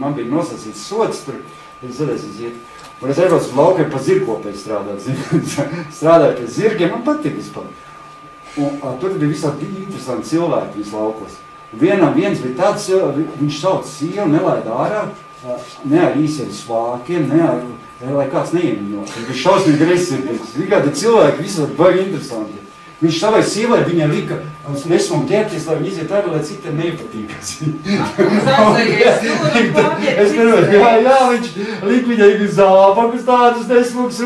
Man bija nosacīts sots tur, es sataisīju ziedu. Un es aizbraucu uz laukiem pa zirgkopēju strādāt. Strādāju pie zirgiem, man patīk vispār. Un tur bija visādi interesanti cilvēki visu laukos. Viens bija tāds, viņš sauc sievu, nelaida ārā, ne ar īsiem svākiem, ne ar, lai kāds neiemņo. Viņš bija šausmīgi resirpīgs. Kādi cilvēki visādi baigi interesanti. Viņš savai sievai viņa lika nesmumu ģērbties, lai viņi iziet ārā, lai citiem nepatīkas. Es jā, viņš lika viņai zābakus tādus nesmukus,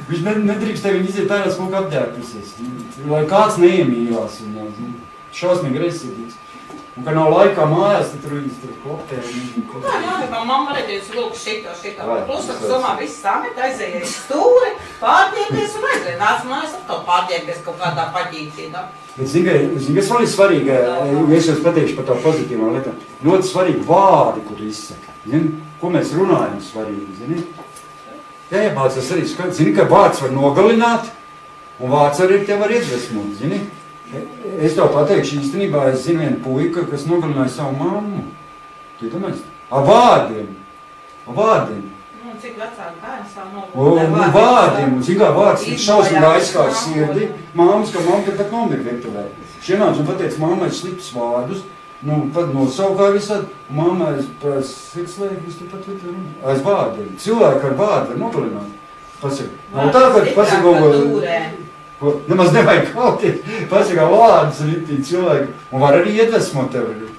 viņš nedrīkst tevi viņi iziet ārā smuku apģērpusies. Lai kāds neiemīlās viņā, šausmīgi resirpīgs. Un, ka nav laikā mājās, tad tur viņas tur kopē. Tā jābībā, mamma redzējusi, lūk, šito. Plus, tas domā, viss samet, aizēja stūri, pārģēties un aizēja. Nāc mājās atkal pārģēties kaut kādā paģītīnā. Bet, zini, kas vēl ir svarīgi, ja es jums pateikšu par tā pozitīvām lietām, ļoti svarīgi vārdi, kur izsaka. Zini, ko mēs runājam svarīgi, zini? Jāiemācās arī skaidrs. Zini, ka vārds var nogalināt, un vārds arī tev var iedvesmot, zini? Es tev pateikšu, īstenībā es zinu vienu puika, kas nogalināja savu mammu. Tu iedomājies? Ar vārdiem. Cik vecāki bērni savu nogalināja vārdiem. Un zin kā vārds ir šausmīgi aizskārs sirdi. Māmas, ka mamma tad nomir virtuvē. Šienāc un pateica, mammai sliktus vārdus. Pat nosaukāja visādi. Mammai aiz sirdslēgas, tu pat virtuvē. Aiz vārdiem. Cilvēki ar vārdu var nogalināt. Pasaka. Nav tā, ka pasaka kaut ko... ko nemaz nevajag kauties, pasakā vārdus ritīgi cilvēki, un var arī iedvesmot tevi.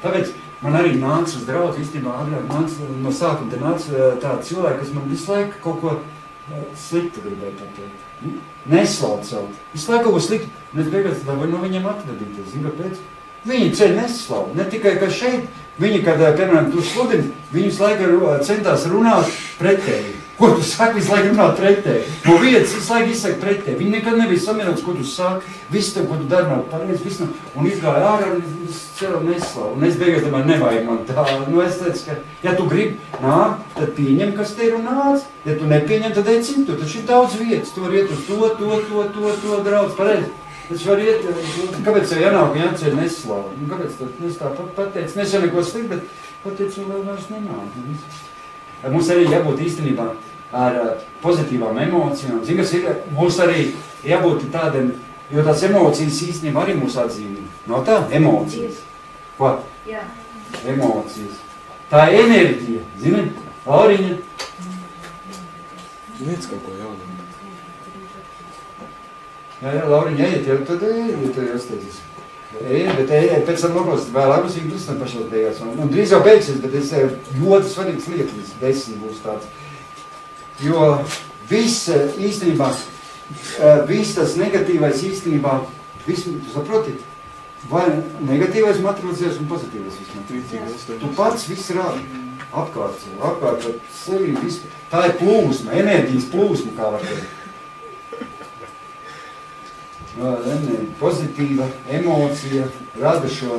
Tāpēc man arī nāca uz draugu, īstenībā agrāk nāca, no sākuma te nāca tādi cilvēki, kas man visu laiku kaut ko sliktu gribēja pateikt. Neslaucot. Visu laiku kaut ko sliktu, un es beigās vai no viņiem atvedīties. Zinu, kāpēc? Viņi ceļ neslauc. Ne tikai, ka šeit, viņi, kad, piemēram, tu sludini, viņi visu laiku centās runāt pretēji. Ko tu saki, visu laiku runāt pretēji? No vietas visu laiku izsaka pretēji. Viņi nekad nebija samierināts, ko tu saki. Viss tev, ko tu dari, nav pareizi, viss nav. Un izgāja ārā, un es ceru neslauc. Un es beigās domāju, nevajag man tā. Nu, es teicu, ka, ja tu gribi nāk, tad pieņem, kas te ir un nāc. Ja tu nepieņem, tad ej citu. Taču ir daudz vietas. Tu var iet uz to draudz, pareizi. Taču var iet, kāpēc tev jānāk un jāceļ neslauc? Nu, kāpēc es tā pateicu? Nes jau neko slikt, bet pateicu, vēl vairs nenāk. Mums arī jābūt īstenībā ar pozitīvām emocijām. Zin, kas ir, mums arī jābūt tādiem, jo tās emocijas īstenībā arī mūs atzīmē. Nav tā? Emocijas. Ko? Jā. Emocijas. Tā ir enerģija, zini? Lauriņa. Liec kaut ko jaunu. Jā, Lauriņa, ejiet, jau tad ejiet, jau steidzis. Bet pēc tam noklausīt vēlāk, mums viņi tusnē pašās beigās. Un drīz jau beigsies, bet es ļoti svarīgs lietas, desmit būs tāds. Jo viss īstenībā, viss tas negatīvais īstenībā, viss, tu saproti, vai negatīvais materializēs un pozitīvais viss materializēs. Tu pats viss rādi, apkārt sevi, viss. Tā ir plūsma, enerģijas plūsma, kā var teikt. Pozitīva emocija rada šo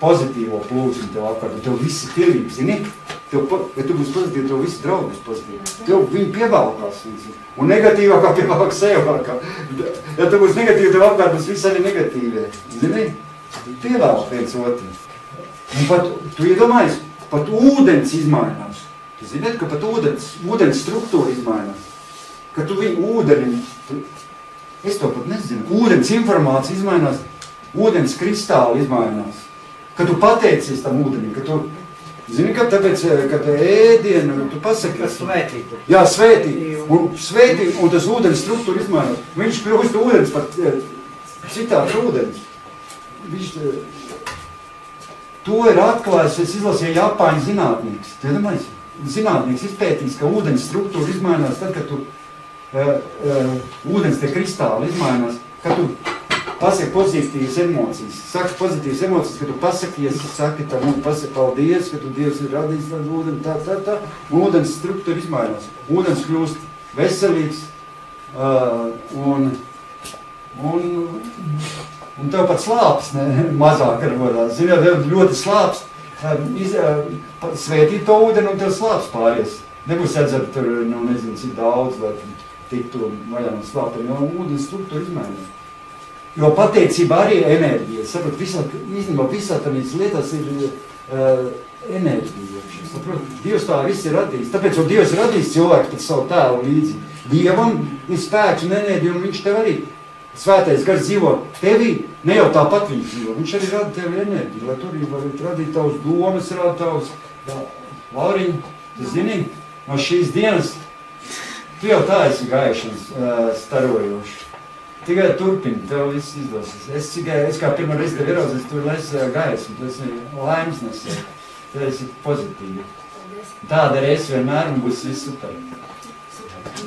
pozitīvo plūsmu tev apkārt, un tev viss ir pilnīgi, zini? Ja tu būsi pozitīvi, tev visi draugi būs pozitīvi. Tev viņi pievalkās, un negatīvākā pievalk sevākā. Ja tu būsi negatīvi, tev apkārt būs visi arī negatīvie, zini? Pievalk viens otru. Un pat, tu iedomājies, pat ūdens izmainās. Tu ziniet, ka pat ūdens struktūra izmainās. Ka tu viņu ūdeni, es to pat nezinu. Ūdens informācija izmainās, ūdens kristāli izmainās. Kad tu pateicies tam ūdenim, ka tu, zini, ka tāpēc, kad ēdienu, tu pasaki, Kas svētīt. jā, svētī, un tas ūdens struktūra izmainās. Viņš kļūst ūdens pat citāds ūdens. Viņš, to ir atklājis, es izlasīju Japāņu zinātnieks. Zinātnieks izpētīs, ka ūdens struktūra izmainās tad, kad tu ūdens te kristāli izmainās, kad tu pasaki pozitīvas emocijas. Saki pozitīvas emocijas, kad tu pasakies, saki tam un pasaki paldies, ka tu Dievs ir radījis tādu ūdeni, tā. Ūdens struktūra izmainās. Ūdens kļūst veselīgs un tev pat slāpes mazāk rodās. Zini, jau tev ļoti slāpes, svētīt to ūdeni un tev slāpes pāries. Nebūs jādzert tur, nezinu, cik daudz, lai tiktu vaļā no slāpēm, jo ūdens struktūra izmainās. Jo pateicība arī ir enerģija. Saprot, īstenībā visā tādīs lietās ir enerģija. Saprot, Dievs tā viss ir radījis. Tāpēc, jo Dievs ir radījis cilvēku pēc savu tēlu līdzi. Dievam ir spēks un enerģija, un viņš tev arī svētais gars dzīvo tevī, ne jau tāpat viņš dzīvo. Viņš arī rada tevi enerģiju, lai tu arī varētu radīt tavus domas, rada tavus Lauriņu. Tu zini, no šīs dienas tu jau tā esi gājušanas starojoši. Tikai turpini, tev viss izdosies. Es kā pirmā reize tev ieraudzījis, tu esi gaismu, tu esi laimes nesēji, tu esi pozitīvi. Tāda arī es vienmēr un būs viss super.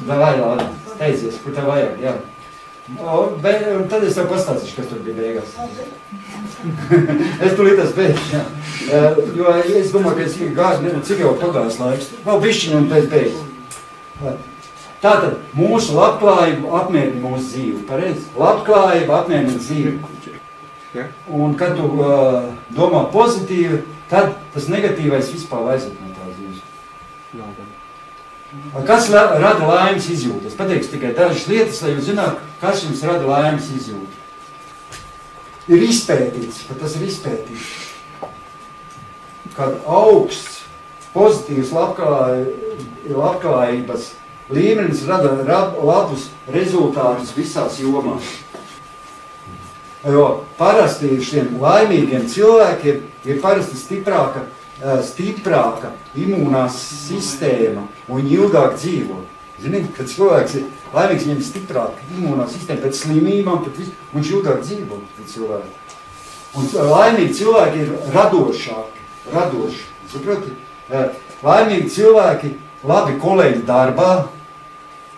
Vai, Laura, teicies, kur tev vajag, jā. Un tad es tev pastāstīšu, kas tur bija beigās. Es tulīt tas beigšu, jā. Jo es domāju, ka es gāju, cik jau pagājis laiks. Vēl bišķiņ un pēc beigas. Tātad mūsu labklājība apmierina mūsu dzīvi, pareizi? Labklājība apmierina dzīvi. Un kad tu domā pozitīvi, tad tas negatīvais vispār aiziet no tās dzīves. Kas rada laimes izjūtas? Pateikšu tikai dažas lietas, lai jūs zinātu, kas jums rada laimes izjūtas. Ir izpētīts, ka tas ir izpētīts. Kad augsts, pozitīvs labklājības līmenis rada labus rezultātus visās jomās. Jo parasti šiem laimīgiem cilvēkiem ir parasti stiprāka imūnā sistēma un ilgāk dzīvo. Zini, kad cilvēks ir laimīgs, viņam ir stiprāka imūnā sistēma pēc slimībām, pēc visu, un viņš jūtāk dzīvot pēc cilvēku. Un laimīgi cilvēki ir radoši, saproti? Laimīgi cilvēki labi kolēģi darbā,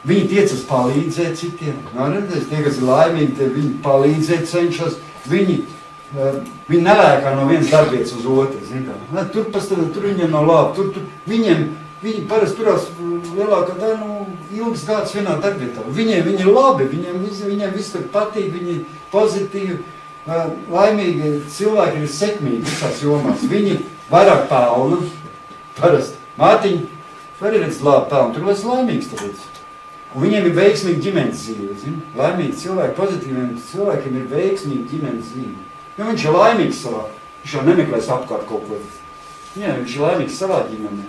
viņi tiecas palīdzēt citiem. Tie, kas ir laimīgi, viņi palīdzēt cenšas, viņi nelēkā no vienas darbietas uz otru. Tur viņiem nav labi, viņi parasti turās lielākā daļa ilgas gadus vienā darbietā. Viņi ir labi, viņiem viss tur patīk, viņi ir pozitīvi. Laimīgi cilvēki ir sekmīgi visās jomās. Viņi vairāk pelna, parasti. Mātiņi, var redz labi pelna, tur es laimīgs tāpēc. Un viņiem ir veiksmīgi ģimenes dzīve, zini? Laimīgi cilvēki, pozitīviem cilvēkiem ir veiksmīgi ģimenes dzīve. Jo viņš ir laimīgs savā, viņš jau nemeklēs apkārt kaut ko. Jā, viņš ir laimīgs savā ģimenē.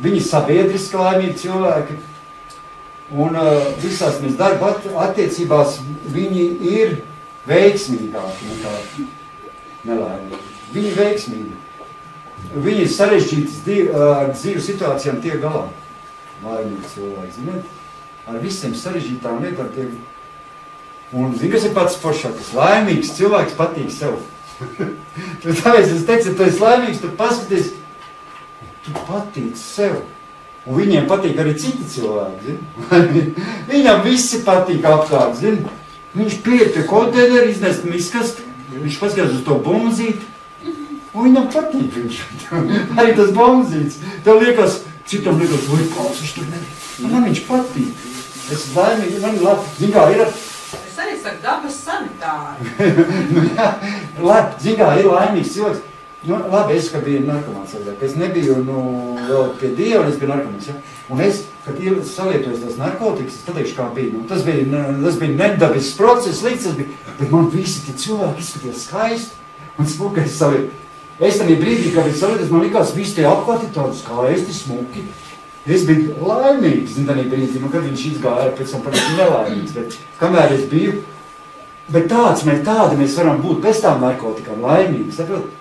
Viņi ir sabiedriski laimīgi cilvēki. Un visās mēs darba attiecībās viņi ir veiksmīgāki nekā nelaimīgi. Viņi ir veiksmīgi. Viņi ir sarežģītas dzīves situācijām tiek galā. Laimīgi cilvēki, ziniet? Ar visiem sarežģītām lietām tiek. Un zini, kas ir pats foršākais? Laimīgs cilvēks patīk sev. Tāpēc es teicu, ja tu esi laimīgs, tu paskaties, tu patīc sev. Un viņiem patīk arī citi cilvēki, zini? Viņam visi patīk apkārt, zini? Viņš pieiet pie konteineru, iznest miskasti, viņš paskatās uz to bumzīti, un viņam patīk viņš. Arī tas bumzīts. Tev liekas, citam liekas, oi, kāds viņš tur nebija. Man viņš patīk. Es esmu laimīgi, man labi. Zini, kā ir... Es arī saku dabas sanitāri. Zini, kā ir laimīgs cilvēks. Labi, es, kad biju narkomāns, es nebiju vēl pie Dieva, es biju narkomāns, ja? Un es, kad salietojos tās narkotikas, es pateikšu, kā bija. Tas bija nedabisks process, līdz tas bija, bet man visi tie cilvēki izskatījās skaisti un smuki, es salietu. Es tam brīdī, kad es salietos, man likās, visi tie apkārt ir tādi skaisti, smuki. Es biju laimīgs, zin, tādā brīdī, kad viņš izgāja, pēc tam parasti nelaimīgs, bet kamēr es biju, bet tādi mēs varam būt bez tām narkotikām laimīgi, saprot?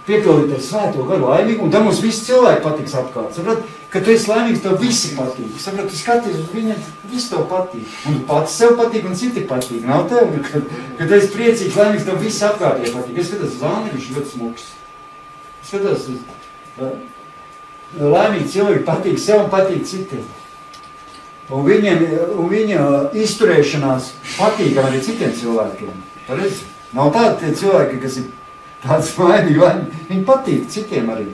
Piepildīt ar svēto garu laimīgu, un tam mums visi cilvēki patiks apkārt. Saprot, ka tu esi laimīgs, tev visi patīk. Saprot, tu skaties uz viņiem, visi tev patīk. Un tu pats sev patīk, un citi patīk. Nav tev, ka tu esi priecīgs, laimīgs, tev visi apkārt patīk. Es skatos uz Anni, viņš ļoti smuks. Es skatos uz laimīgi cilvēki patīk sev un patīk citiem. Un viņa izturēšanās patīkam arī citiem cilvēkiem. Pareizi? Nav tādi tie cilvēki, kas ir tāds smaidīgi, viņi patīk citiem arī.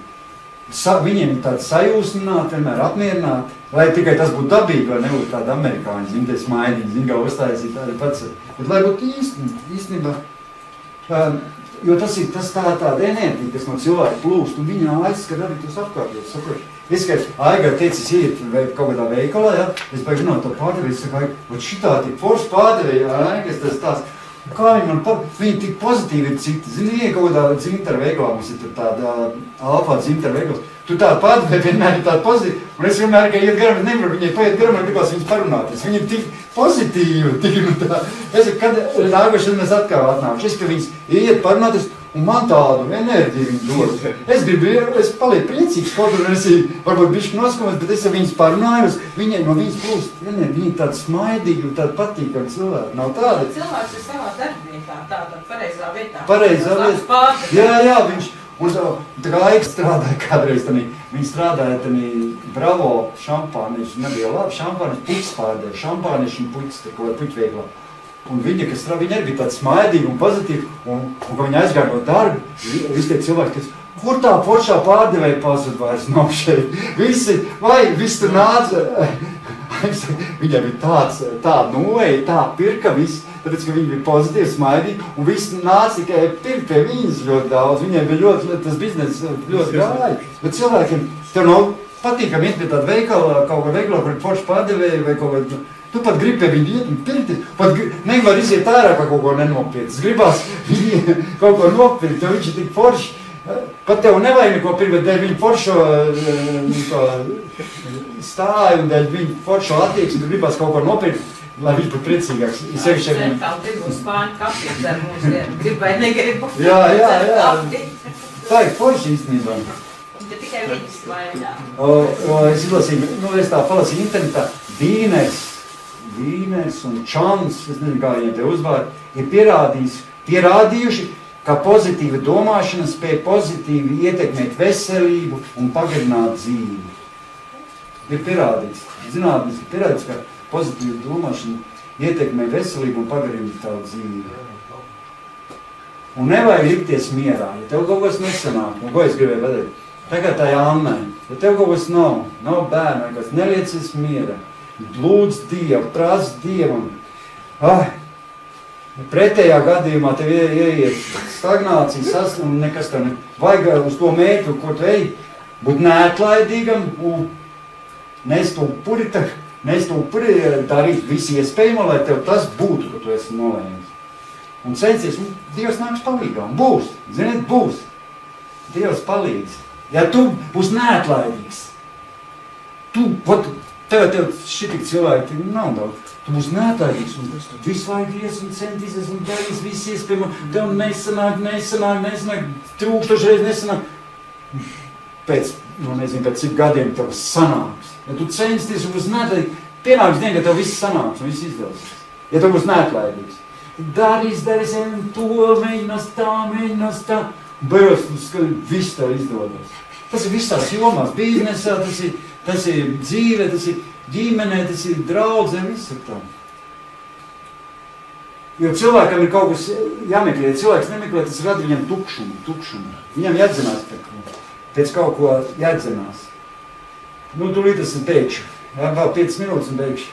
Viņiem ir tāds sajūsmināti, vienmēr apmierināti, lai tikai tas būtu dabīgi, vai nebūtu tādi amerikāņi, zin, tie smaidīgi, zin, kā uztaisīt arī pats. Bet lai būtu īstenībā, jo tas ir tāda enerģija, kas no cilvēka plūst, un viņa aizskar arī tos apkārtējos, saprot. Es, kad Aigar teicis, iet kaut kādā veikalā, ja, es baigu zināt to pārdevēju, es saku, ot šitā tik forši pārdevēju, Aigas tas tās. Kā viņi tik pozitīvi ir citi. Zini, kaut kādā dzimtara veikalā, mums ir tur tāda alfā dzimtara veikals. Tu tāda pārdevēja vienmēr ir tāda pozitīva. Un es vienmēr, ka iet garam, nevaru viņai paiet garam, man gribās viņas parunāties. Viņi ir tik pozitīvi, tik tā. Es saku, kad nākošais mēs atkal atnākuši. Es, ka viņas iet parunāties, un man tādu enerģiju viņi dod. Es palieku priecīgs, kaut kur es varbūt bišķi noskumos, bet es ar viņas parunājos, viņai no viņas plūst enerģija. Viņi ir tādi smaidīgi un tādi patīkami cilvēki. Nav tādi. Cilvēks ir savā darbvietā, tāda pareizā vietā. Pareizā vietā. Jā, viņš. Un tā kā Aiga strādāja kādreiz, viņi strādāja Bravo šampāniši, nebija labi šampāniši, puķis pārdēja, šampāniši un puķis, ko ir puķveiklā. Un viņa arī bija tāda smaidīga un pozitīva, un kad viņa aizgāja no darba, visi tie cilvēki teica, kur tā foršā pārdevēja pazud vairs nav šeit? Visi tur nāca, viņai bija tāda noeja, tā pirka viss, tāpēc, ka viņi bija pozitīvi, smaidīgi, un visi nāca tikai pirkt pie viņas ļoti daudz, viņai bija ļoti, tas biznes ļoti gāja. Bet cilvēkiem, tev nav patīkami iet pie tāda veikala, kaut kā veikalā, kur ir forši pārdevēja vai kaut kā, tu pat gribi pie viņu iet un pirkt, pat nevar iziet ārā, ka kaut ko nenopirkt. Gribās kaut ko nopirkt, jo viņš ir tik forši. Pat tev nevajag neko pirkt, bet dēļ viņu foršo stāju un dēļ viņu foršo attieksmi, tu gribās kaut ko nopirkt, lai viņš būtu priecīgāks. Centrāli gribu spāņu kapīt ar mūsdienu, gribu vai negribu. Jā. Tā ir forši īstenībā. Te tikai viņas vaļā. Es izlasīju, es tā palasīju internetā, Vīners un Čans, es nezinu, kā viņiem te uzvārdi, ir pierādījuši, ka pozitīva domāšana spēj pozitīvi ietekmēt veselību un pagarināt dzīvi. Ir pierādīts, zinātniski pierādīts, ka pozitīva domāšana ietekmē veselību un pagarina tavu dzīvi. Un nevajag likties mierā, ja tev kaut kas nesanāk, un ko es gribēju pateikt? Tagad tā Annai, ja tev kaut kas nav bērnu, kas neliecies miera, lūdz Dievu, prasa Dievam. Pretējā gadījumā tev ieiet stagnācija, saslim, nekas tev ne. Vajag uz to mērķu, ko tu ej, būt neatlaidīgam un nest upuri, darīt visu iespējamo, lai tev tas būtu, ko tu esi nolēmis. Un censies, Dievs nāks palīgā, un būs, ziniet, būs. Dievs palīdz. Ja tu būs neatlaidīgs, tev šitik cilvēki nav daudz, tu būs neatlaidīgs, un visu laiku ies un centīsies un darīs visu iespējamo, tev nesanāk, trūkstošreiz nesanāk. Pēc cik gadiem tev sanāks. Ja tu censties un būs neatlaidīgs, pienāks dien, ka tev viss sanāks un viss izdevsies. Ja tu būs neatlaidīgs. Darīs, to, mēģinās tā. Beigās, viss tev izdodas. Tas ir visās jomās, biznesā, tas ir dzīve, tas ir ģimenē, tas ir draudzē, viss ir tā. Jo cilvēkam ir kaut kas jāmeklē, ja cilvēks nemeklē, tas rada viņam tukšumu. Viņam jādzinās pēc kaut ko jādzinās. Tūlīt es beigšu. Vēl 5 minūtes un beigšu.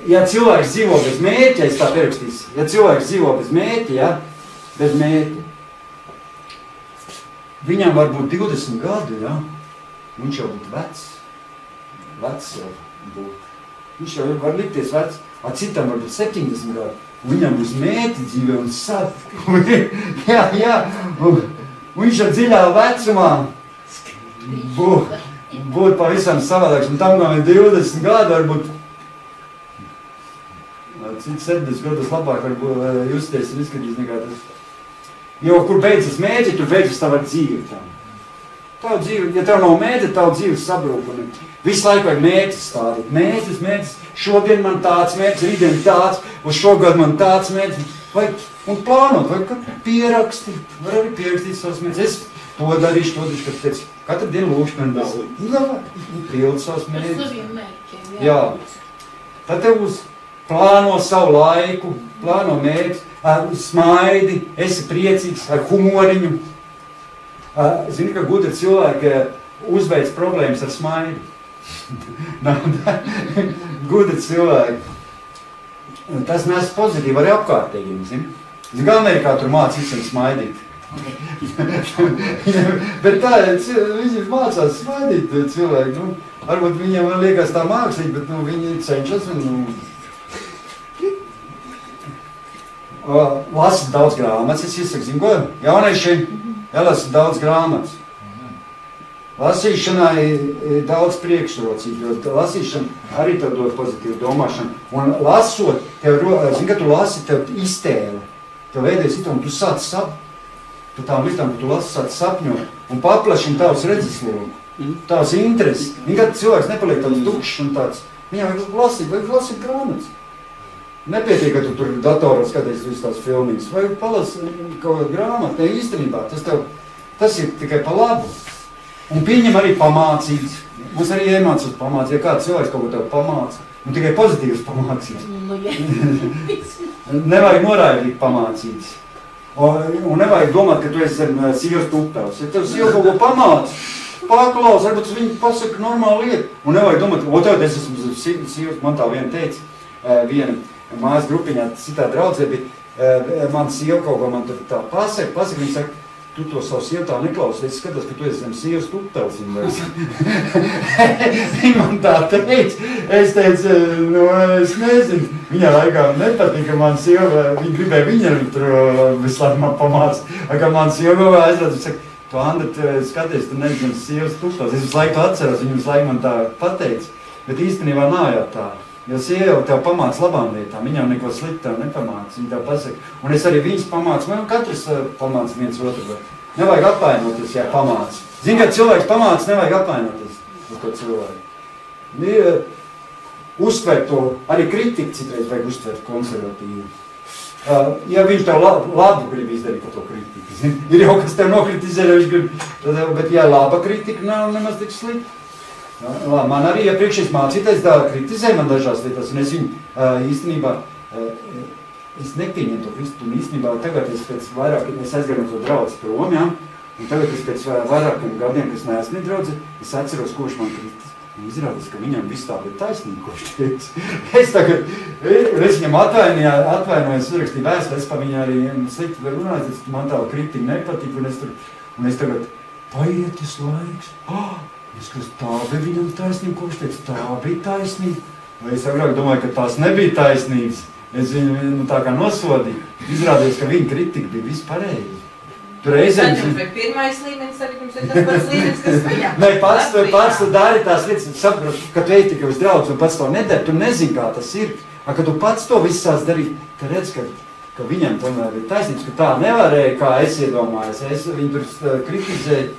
Ja cilvēks dzīvo bez mērķa, es tā pierakstīšu. Ja cilvēks dzīvo bez mērķa, bez mērķa, viņam var būt 20 gadu, viņš jau būtu vecs jau būt. Viņš jau var likties vecs, citam var būt 70 gadu, un viņam būs mērķi dzīve un sad. Un viņš ar dziļā vecumā būt pavisam savādāks, un tam, kā ir 20 gadu, varbūt cits 70 gadus labāk var justies un izskatīs nekā tas. Jo, kur beidzas mērķi, tur beidzas tava dzīve. Tava dzīve, ja tev nav mērķi, tava dzīve sabrūk. Visu laiku vajag mērķis stādīt. Mērķis. Šodien man tāds mērķis, rītdien tāds, uz šogad man tāds mērķis. Un plānot, vajag pierakstīt. Var arī pierakstīt savus mērķis. Es to darīšu, kad pēc katru dienu lūkšu man pildu savus mērķis. Jā. Tad tev būs plāno savu laiku, plāno mērķi, smaidi, esi priecīgs, ar humoriņu. Zini, ka gudri cilvēki uzveic problēmas ar smaidu. Gudri cilvēki. Tas nes pozitīvi arī apkārtējiem, zini. Zini, kā Amerikā tur māc visiem smaidīt. Bet tā, viņi mācās smaidīt cilvēki. Varbūt viņiem liekas tā mākslīgi, bet viņi cenšas un lasīt daudz grāmatas, es iesaku, zinu, ko? Jaunieši jālasa daudz grāmatas. Lasīšanai ir daudz priekšrocību, jo lasīšana arī tev dod pozitīvu domāšanu. Un lasot, zini, ka tu lasi, tev iztēle. Tev veidies un tu sāc par tām lietām, ka tu lasi, sāc sapņot un paplašina tavs redzeslogu, tavs intereses. Zini, ka cilvēks nepaliek tāds tukšs un tāds. Viņam vajag lasīt grāmatas. Nepietiek, ka tu tur datorā skaties visu tās filmīgas. Vai palasi kaut kādu grāmatu, ne īstenībā. Tas ir tikai pa labu. Un pieņem arī pamācības. Mums arī iemācās pamācības. Ja kāds cilvēks kaut ko tev pamāca, un tikai pozitīvas pamācības. Nevajag noraidīt pamācības. Un nevajag domāt, ka tu esi sievas tupels. Ja tev sieva kaut ko pamāca, paklaus, varbūt viņi pasaka normālu lietu. Un nevajag domāt, tev es esmu sievas, man tā viena teica, viena mājas grupiņā, citā draudzē bija, man sieva kaut ko man tā pasaka, viņa saka, tu to savu sievu tā neklausi, es skatos, ka tu esi zem sievas tuptels. Viņa man tā teica, es teicu, es nezinu, viņā laikā nepatika, man sieva, viņa gribēja viņam tur visu laiku man pamāca, ka man sieva aizrādz, viņa saka, tu, Andri, skaties, tu nezinu sievas tuptels, es visu laiku atceros, viņa visu laiku man tā pateica, bet īstenībā nav jau tā. Jo sieva tev pamāca labām lietām, viņa jau neko sliktu tev nepamāca, viņa tev pasaka. Un es arī viņas pamācu, man katrs pamāca viens otru. Nevajag apvainoties, ja pamāca. Zini, kad cilvēks pamāca, nevajag apvainoties uz to cilvēku. Uztvert to, arī kritiku citreiz vajag uztvert konservatīvi. Ja viņš tev labu grib izdarīt par to kritiku, zini, ir jau, kas tev nokritizē, viņš grib, bet ja laba kritika nav nemaz tik slikta. Man arī iepriekšējais mācītājs kritizē man dažās lietās, un es viņu īstenībā, es nepieņemu to kristu, un īstenībā tagad es pēc vairāk, es aizgāju no to draudzi prom, ja? Un tagad es pēc vairākiem gadiem, kas neesmu draudzi, es atceros, ko viņš man kritis. Un izrādās, ka viņam viss tā bija taisnība, ko viņš teica. Es tagad, es viņam atvainojos, uzrakstīju vēstu, es pa viņu arī slikti varu runāt, man tā kritika nepatīk, un es tagad paietis laiks. Es kas tā bija viņam taisnība, ko viņš teica, tā bija taisnība. Vai es agrāk domāju, ka tās nebija taisnības. Es viņu tā kā nosodīju. Izrādījos, ka viņa kritika bija vispārēji. Tad jums vajag pirmais līmenis, arī jums ir tas pats līmenis, kas viņam. Nē, pats tu dari tās lietas, sapratu, ka tu ej tikai uz draudz un pats to nedari, tu nezini, kā tas ir. Kad tu pats to visu sāc darīt, tad redz, ka viņam tomēr ir taisnības, ka tā nevarēja, kā es iedomājos. Viņu tur kritizēju.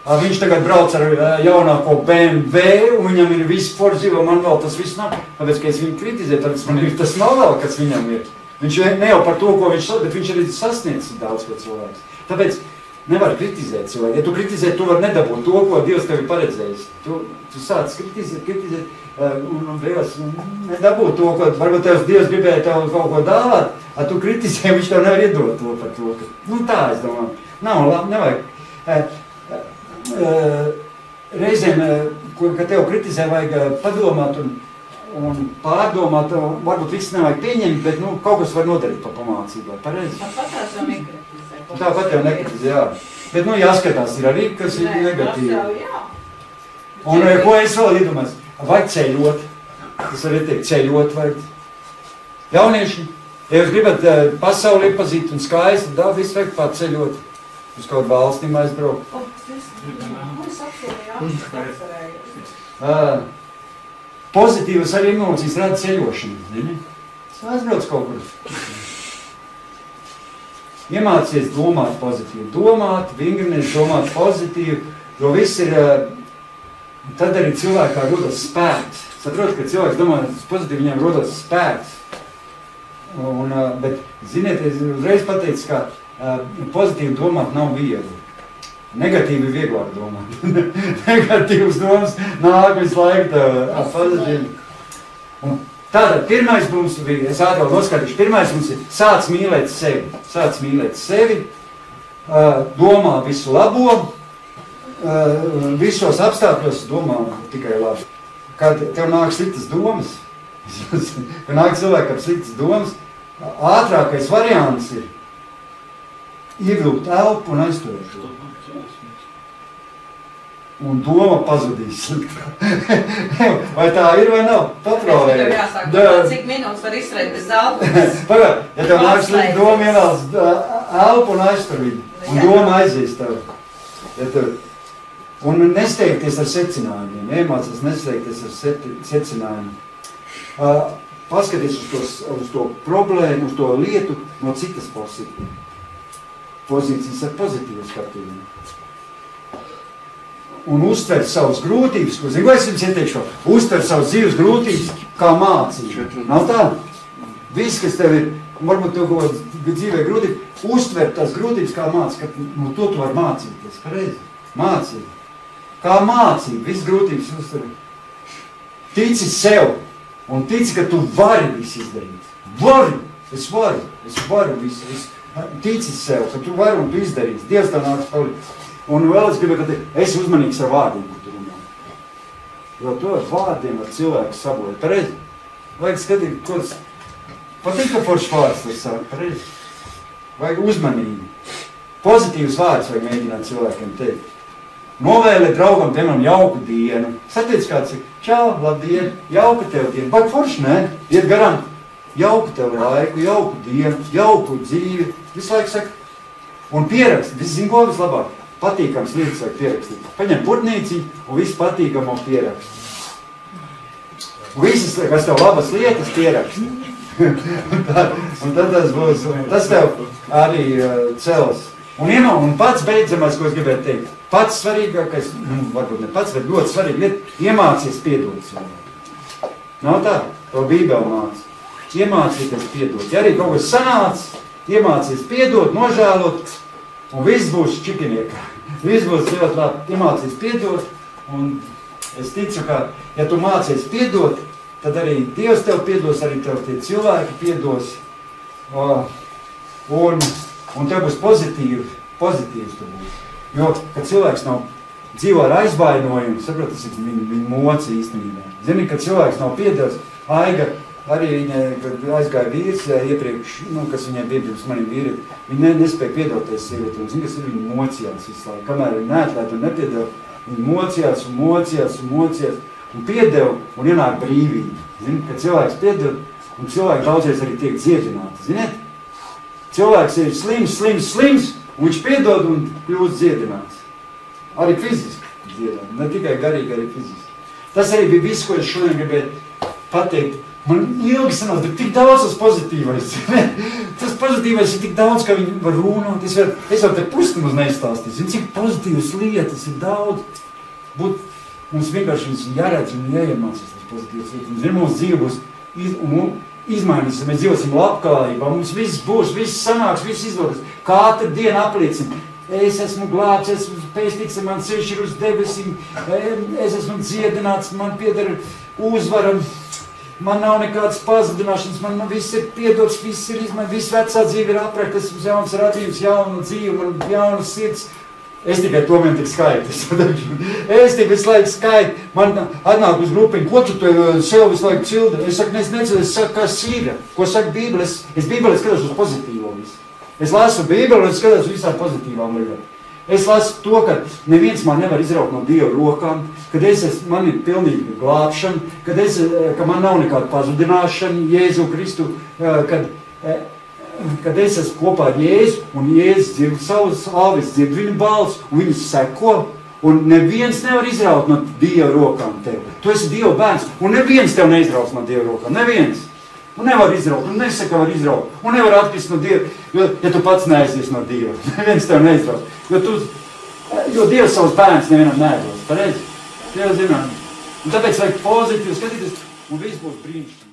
Viņš tagad brauc ar jaunāko BMW, un viņam ir viss forzīvo, man vēl tas viss nav. Tāpēc, ka es viņu kritizēju, tad man ir tas nav vēl, kas viņam ir. Viņš ne jau par to, ko viņš bet viņš arī sasniedz daudz ko cilvēks. Tāpēc nevar kritizēt cilvēku. Ja tu kritizē, tu vari nedabūt to, ko Dievs tev ir paredzējis. Tu sāc kritizēt, un beigās nedabūt to, ko varbūt Dievs gribēja tev kaut ko dāvāt, tu kritizē, viņš tev nevar iedot to par to. Tā, es domāju, nav labi, nevajag. Reizēm, kad tev kritizē, vajag padomāt un pārdomāt, varbūt viss nevajag pieņemt, bet kaut kas var nodarīt pa pamācībai. Pareizi? Tāpat jau nekritizē. Tāpat jau nekritizē, jā. Bet, jāskatās ir arī, kas ir negatīvi. Un ko es vēl iedomājos? Vajag ceļot. Tas arī teikt, ceļot vajag. Jaunieši, ja jūs gribat pasauli iepazīt un skaisti, viss vajag pārceļot. Uz kaut valstīm aizbraukt. Pozitīvas arī emocijas rada ceļošana. Aizbrauc kaut kur. Iemācies domāt pozitīvi. Domāt, vingrinies, domāt pozitīvi, jo viss ir, tad arī cilvēkā rodas spēks. Saprot, ka cilvēks domā pozitīvi, viņam rodas spēks. Bet, ziniet, es uzreiz pateicu, ka pozitīvi domāt nav viegli. Negatīvi vieglāk domāt. Negatīvas domas nāk visu laiku tev pozitīvi. Tātad, pirmais mums bija, es ātrāk noskatīšu, pirmais mums ir sāc mīlēt sevi. Sāc mīlēt sevi, domā visu labo, visos apstākļos domā tikai labi. Kad tev nāk sliktas domas, kad nāk cilvēki ar sliktas domas, ātrākais variants ir ievilkt elpu un aizturēt to. Un doma pazudīs. Vai tā ir vai nav? Patrolē. Tev jāsāk, cik minūtes var izturēt bez elpas. Pagad, ja tev nāk slikta doma, ievēlas elpu un aiztur viņu. Un doma aizies tev. Un nesteigties ar secinājumiem. Iemācies nesteigties ar secinājumiem. Paskaties uz to problēmu, uz to lietu no citas pozīcijas ar pozitīvu skatījumu. Un uztver savas grūtības, ko es jums ieteikšu, uztver savas dzīves grūtības kā mācību. Nav tā? Viss, kas tev ir, varbūt tev kaut dzīvē grūtība, uztver tās grūtības kā mācību, ka to tu var mācīties, pareizi. Mācību. Kā mācību, viss grūtības uztver. Tici sev un tici, ka tu vari visu izdarīt. Es varu visu. Tici sev, ka tu vari un tu izdarīsi. Dievs tev nāks palīdz. Un vēl es gribu, ka esi uzmanīgs ar vārdiem, ko tu runā. Jo to ar vārdiem ar cilvēku sabojāt. Pareizi? Vajag skatīt, ko tas patīk, ka foršs vārds tas sāk. Pareizi? Vajag uzmanīgi. Pozitīvs vārds vajag mēģināt cilvēkiem teikt. Novēlēt draugam, piemēram, jauku dienu. Satiec kāds ir, čau, labdien, jauka tev dienu. Vai forši, nē? Iet garām. Jauku tev laiku, jauku dienu, jauku dzīvi. Visu laiku saka. Un pierakst. Visi zin, ko vislabāk? Patīkams lietas vajag pierakstīt. Paņem putnīci un visu patīkamo pierakst. Un visas, kas tev labas lietas, pierakst. un tad tas būs, tas tev arī cels. Un pats beidzamais, ko es gribētu teikt. pats svarīgākais, varbūt ne pats, bet ļoti svarīgi lieta, iemācies piedot cilvēku. Nav tā, to Bībeli māca. Iemācīties piedot. Ja arī kaut kas sanāc, iemācies piedot, nožēlot, un viss būs čikiniekā. Viss būs ļoti labi. Iemācies piedot, un es ticu, ka, ja tu mācies piedot, tad arī Dievs tev piedos, arī tev tie cilvēki piedos, un tev būs pozitīvs tu būs. Jo, kad cilvēks nav dzīvo ar aizvainojumu, saprot, tas ir viņa moca īstenībā. Zini, kad cilvēks nav piedevis, Aiga, arī viņa, kad aizgāja vīrs iepriekš, kas viņai bija pirms maniem vīriem, viņa nespēja piedoties sievieti, un zini, kas ir viņa mocījās visu laiku. Kamēr viņa neatlēt un nepiedeva, viņa mocījās, un piedeva, un ienāk brīvība. Zini, kad cilvēks piedeva, un cilvēki daudzies arī tiek dziedināti. Ziniet? Cilvēks ir slims, un viņš piedod un kļūst dziedināts. Arī fiziski dziedāt, ne tikai garīgi, arī fiziski. Tas arī bija viss, ko es šodien gribēju pateikt. Man ilgi sanās, bet tik daudz tas pozitīvais. Tas pozitīvais ir tik daudz, ka viņi var runāt. Es vēl te pusnumaz neizstāstīju. Cik pozitīvas lietas ir daudz. Mums vienkārši viņas jāredz un jāiemācās tas pozitīvas lietas. Zin, mums dzīve būs izmainīsies, mēs dzīvosim labklājībā. Mums viss būs, viss sanāks, viss izdodas. Katru dienu apliecina. Es esmu glābts, esmu pestīts, man ceļš ir uz debesīm, es esmu dziedināts, man pieder uzvara. Man nav nekādas pazudināšanas, man viss ir piedots, viss ir izmainīts, viss vecā dzīve ir apraktas, uz jaunas radījums, jauna dzīve, man jaunas sirds. Es tikai to vien tik skaitu. Es tik visu laiku skaitu. Man atnāk uz grupiņu, ko tu sev visu laiku cildi? Es saku, es necildu, es saku, kas ir. Ko saka Bībele? Es Bībelē skatos uz pozitīvo visu. Es lasu Bībeli un skatos visām pozitīvām lietām. Es lasu to, ka neviens man nevar izraukt no Dieva rokām, kad man ir pilnīga glābšana, ka man nav nekāda pazudināšana Jēzu Kristu, kad es esmu kopā ar Jēzu, un Jēzus dzird savus āvis, dzird viņu balsi, un viņus seko, un neviens nevar izraut no Dieva rokām tevi. Tu esi Dieva bērns, un neviens tev neizrauc no Dieva rokām, neviens. Un nevar izraut, un nesaka, var izraut, un nevar atkrist no Dieva, ja tu pats neaizies no Dieva. Neviens tev neizraut, jo Dievs savus bērns nevienam neaidos, pareizi? Dievs zinām. Un tāpēc vajag pozitīvi skatīties, un viss būs brīnišķīgi.